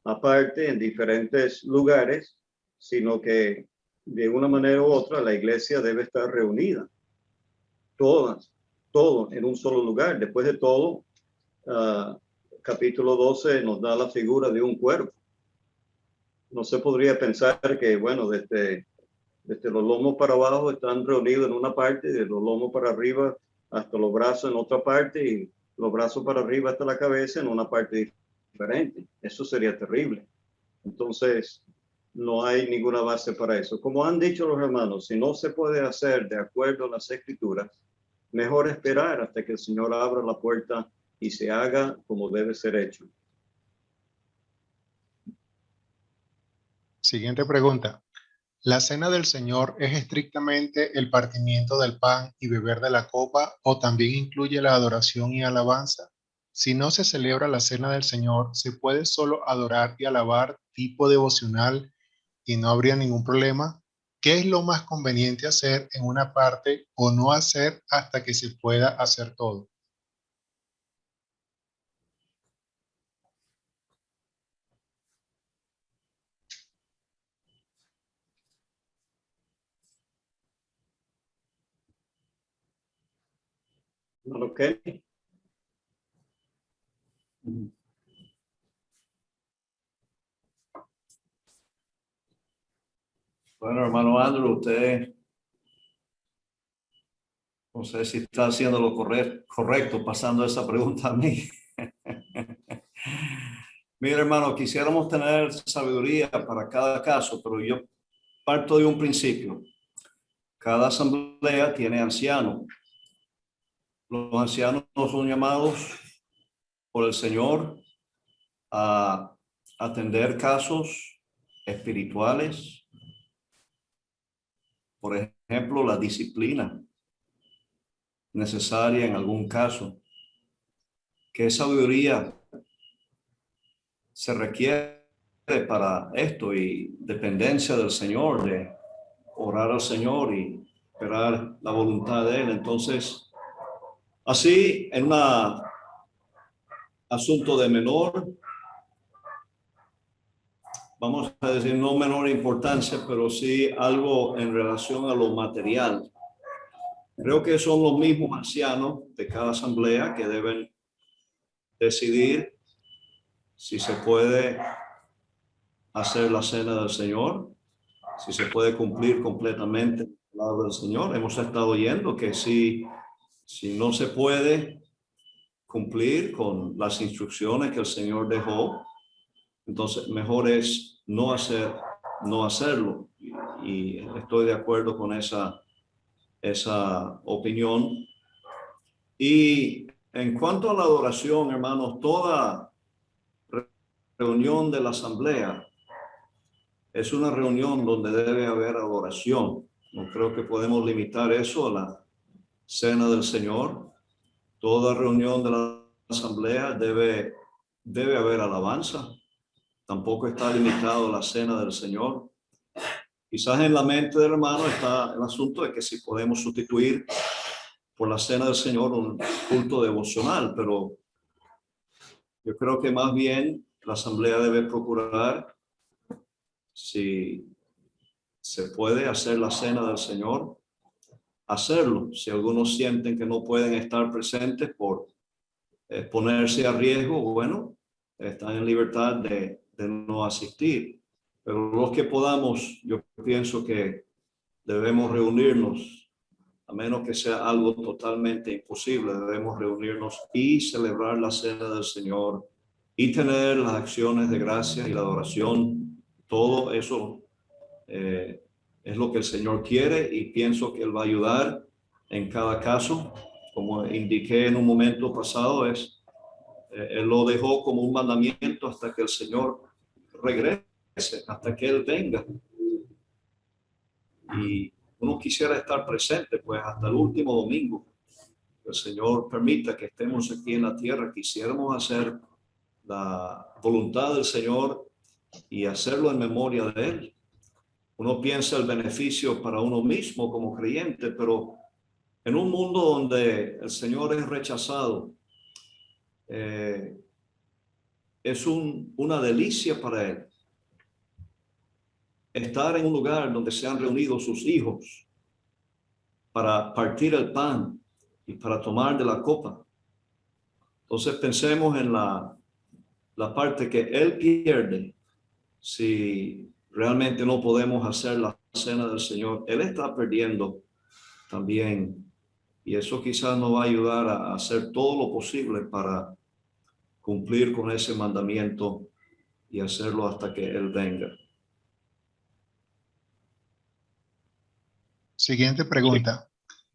aparte en diferentes lugares, sino que de una manera u otra la iglesia debe estar reunida. Todo en un solo lugar. Después de todo, capítulo 12 nos da la figura de un cuerpo. No se podría pensar que, bueno, desde los lomos para abajo están reunidos en una parte, de los lomos para arriba hasta los brazos en otra parte y los brazos para arriba hasta la cabeza en una parte diferente. Eso sería terrible. Entonces, no hay ninguna base para eso. Como han dicho los hermanos, si no se puede hacer de acuerdo a las escrituras, mejor esperar hasta que el Señor abra la puerta y se haga como debe ser hecho. Siguiente pregunta. ¿La cena del Señor es estrictamente el partimiento del pan y beber de la copa o también incluye la adoración y alabanza? Si no se celebra la cena del Señor, ¿se puede solo adorar y alabar tipo devocional y no habría ningún problema? ¿Qué es lo más conveniente hacer en una parte o no hacer hasta que se pueda hacer todo? ¿Ok? Bueno, hermano Andrew, usted no sé si está haciendo lo correcto pasando esa pregunta a mí. Mira, hermano, quisiéramos tener sabiduría para cada caso, pero yo parto de un principio. cada asamblea tiene ancianos. Los ancianos son llamados por el Señor a atender casos espirituales. Por ejemplo, la disciplina necesaria en algún caso. ¿Qué sabiduría se requiere para esto? Y dependencia del Señor, de orar al Señor y esperar la voluntad de Él. Entonces, así, en un asunto de menor, vamos a decir no menor importancia, pero sí algo en relación a lo material. Creo que son los mismos ancianos de cada asamblea que deben decidir si se puede hacer la cena del Señor, si se puede cumplir completamente la palabra del Señor. Hemos estado oyendo que si no se puede cumplir con las instrucciones que el Señor dejó, entonces mejor es no hacerlo. Y estoy de acuerdo con esa opinión. Y en cuanto a la adoración, hermanos, toda reunión de la asamblea es una reunión donde debe haber adoración. No creo que podemos limitar eso a la cena del Señor. Toda reunión de la asamblea debe haber alabanza. Tampoco está limitado a la cena del Señor. Quizás en la mente del hermano está el asunto de que si podemos sustituir por la cena del Señor un culto devocional, pero yo creo que más bien la asamblea debe procurar, si se puede hacer la cena del Señor, hacerlo. Si algunos sienten que no pueden estar presentes por ponerse a riesgo, bueno, están en libertad de no asistir. Pero los que podamos, yo pienso que debemos reunirnos, a menos que sea algo totalmente imposible, debemos reunirnos y celebrar la cena del Señor y tener las acciones de gracia y la adoración. Todo eso es lo que el Señor quiere y pienso que Él va a ayudar en cada caso. Como indiqué en un momento pasado, Él lo dejó como un mandamiento hasta que el Señor regrese, hasta que Él venga. Y uno quisiera estar presente, pues hasta el último domingo. El Señor permita que estemos aquí en la tierra. Quisiéramos hacer la voluntad del Señor y hacerlo en memoria de Él. Uno piensa el beneficio para uno mismo como creyente, pero en un mundo donde el Señor es rechazado, es una delicia para Él estar en un lugar donde se han reunido sus hijos para partir el pan y para tomar de la copa. Entonces pensemos en la parte que Él pierde si realmente no podemos hacer la cena del Señor. Él está perdiendo también, y eso quizás nos va a ayudar a hacer todo lo posible para cumplir con ese mandamiento y hacerlo hasta que Él venga. Siguiente pregunta.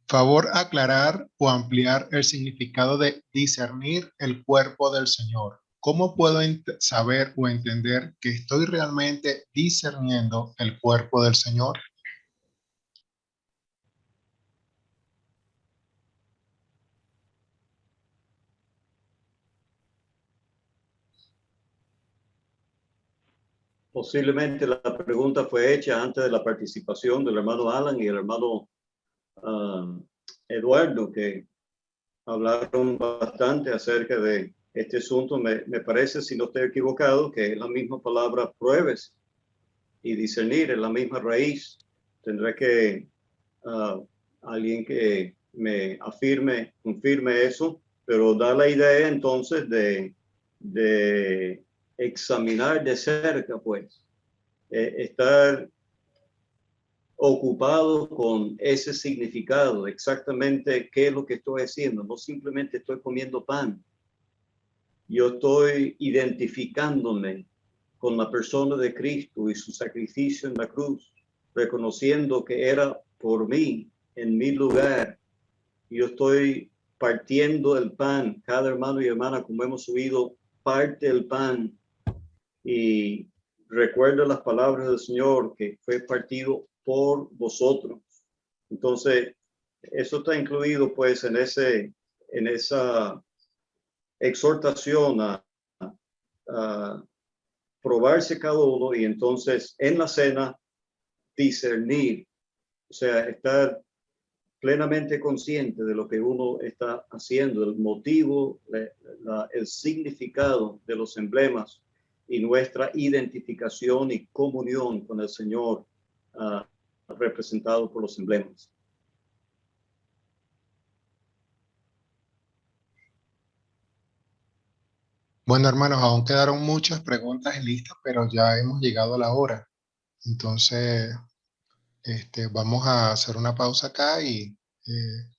Favor aclarar o ampliar el significado de discernir el cuerpo del Señor. ¿Cómo puedo saber o entender que estoy realmente discerniendo el cuerpo del Señor? Posiblemente la pregunta fue hecha antes de la participación del hermano Alan y el hermano Eduardo, que hablaron bastante acerca de este asunto. Me parece, si no estoy equivocado, que es la misma palabra pruebes y discernir, es la misma raíz. Tendré que alguien que me confirme eso, pero da la idea entonces de examinar de cerca, pues, estar ocupado con ese significado, exactamente qué es lo que estoy haciendo. No simplemente estoy comiendo pan. Yo estoy identificándome con la persona de Cristo y su sacrificio en la cruz, reconociendo que era por mí en mi lugar. Yo estoy partiendo el pan. Cada hermano y hermana, como hemos oído, parte el pan y recuerda las palabras del Señor que fue partido por vosotros. Entonces, eso está incluido pues en esa exhortación a probarse cada uno y entonces en la cena discernir, o sea, estar plenamente consciente de lo que uno está haciendo, el motivo, el significado de los emblemas y nuestra identificación y comunión con el Señor representado por los emblemas. Bueno, hermanos, aún quedaron muchas preguntas en lista, pero ya hemos llegado a la hora. Entonces, vamos a hacer una pausa acá y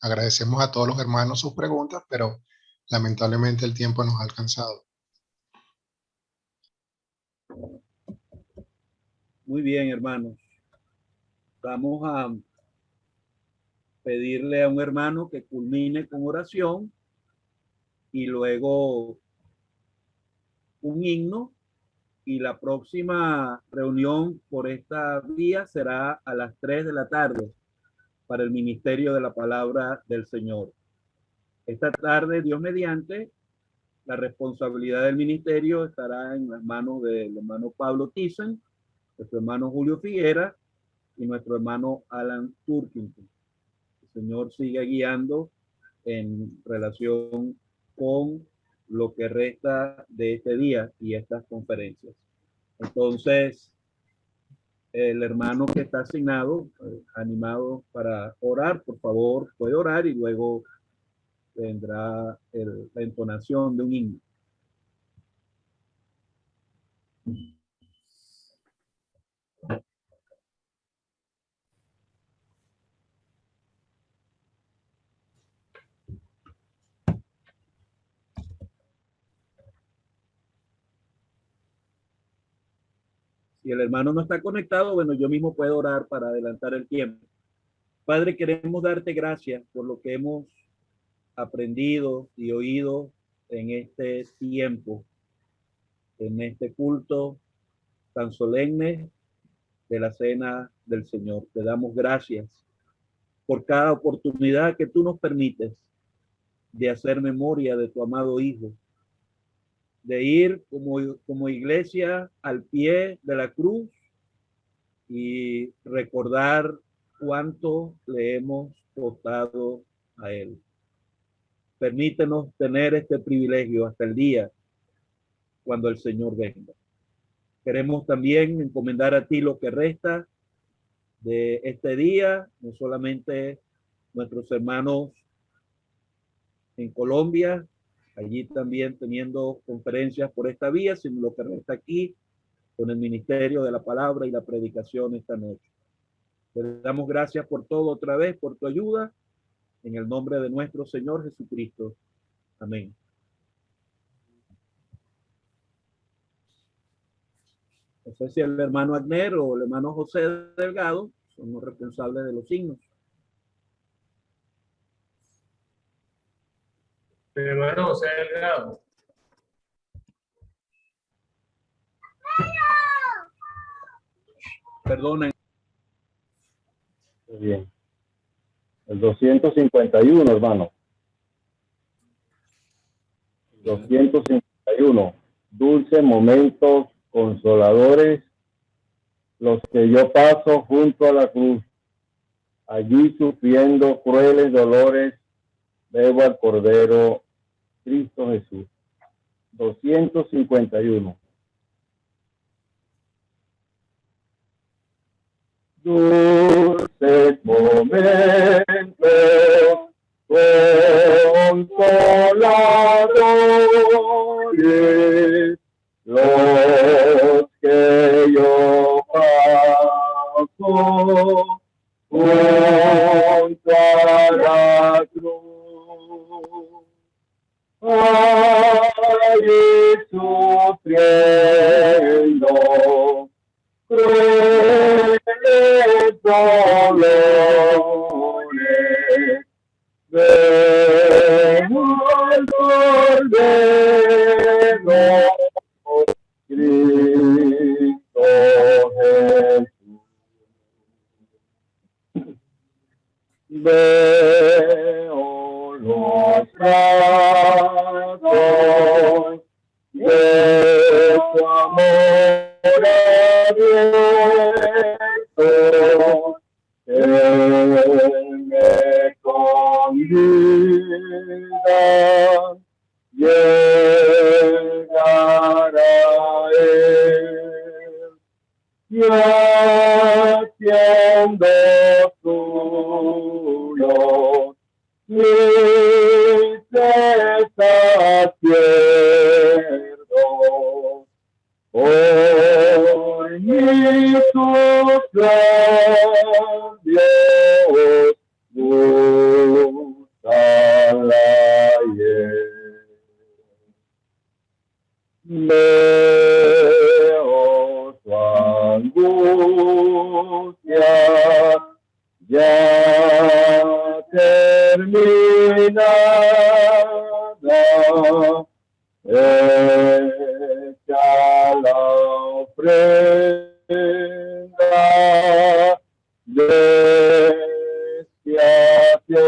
agradecemos a todos los hermanos sus preguntas, pero lamentablemente el tiempo nos ha alcanzado. Muy bien, hermanos. Vamos a pedirle a un hermano que culmine con oración y luego un himno, y la próxima reunión por esta vía será a las 3 de la tarde para el ministerio de la palabra del Señor. Esta tarde, Dios mediante, la responsabilidad del ministerio estará en las manos del hermano Pablo Thyssen, nuestro hermano Julio Figuera y nuestro hermano Alan Turkington. El Señor sigue guiando en relación con lo que resta de este día y estas conferencias. Entonces, el hermano que está asignado, animado para orar, por favor, puede orar y luego vendrá la entonación de un himno. Si el hermano no está conectado, bueno, yo mismo puedo orar para adelantar el tiempo. Padre, queremos darte gracias por lo que hemos aprendido y oído en este tiempo, en este culto tan solemne de la cena del Señor. Te damos gracias por cada oportunidad que tú nos permites de hacer memoria de tu amado Hijo, de ir como iglesia al pie de la cruz y recordar cuánto le hemos costado a Él. Permítenos tener este privilegio hasta el día cuando el Señor venga. Queremos también encomendar a ti lo que resta de este día, no solamente nuestros hermanos en Colombia, allí también teniendo conferencias por esta vía, sino lo que resta aquí con el ministerio de la palabra y la predicación esta noche. Te damos gracias por todo otra vez, por tu ayuda, en el nombre de nuestro Señor Jesucristo. Amén. No sé si el hermano Agner o el hermano José Delgado son los responsables de los signos. Mi hermano José Delgado. Perdonen. Muy bien. El 251, hermano. 251. Dulces momentos consoladores, los que yo paso junto a la cruz. Allí sufriendo crueles dolores, veo al Cordero Cristo Jesús. 251. Dulces momentos consoladores, los que yo paso junto a la cruz. Allí sufriendo crueles dolores, Veo los brazos de tu amor abierto, que me convida llegar a él, y haciendo tuyo mis desaciertos, por mi tus labios buscan la hiel. Veo tu angustia ya terminada, hecha la ofrenda de expiación.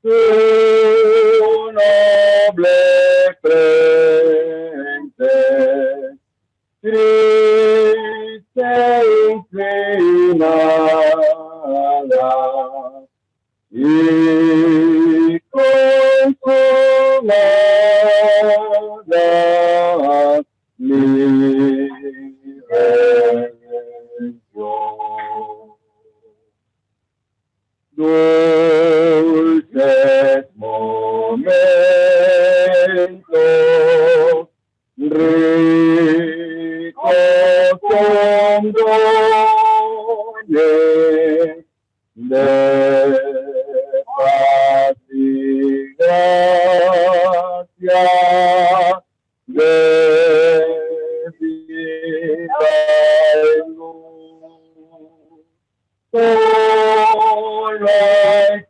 Tu noble frente, triste inclinada, y consumada mi redención. Dulces momentos, ricos con dones de paz y gracia, de vida en luz. Solo hay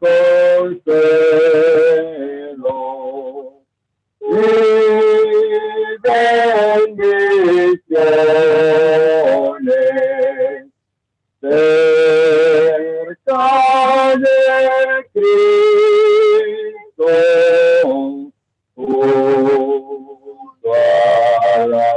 consuelo y bendiciones cerca de Cristo, junto a la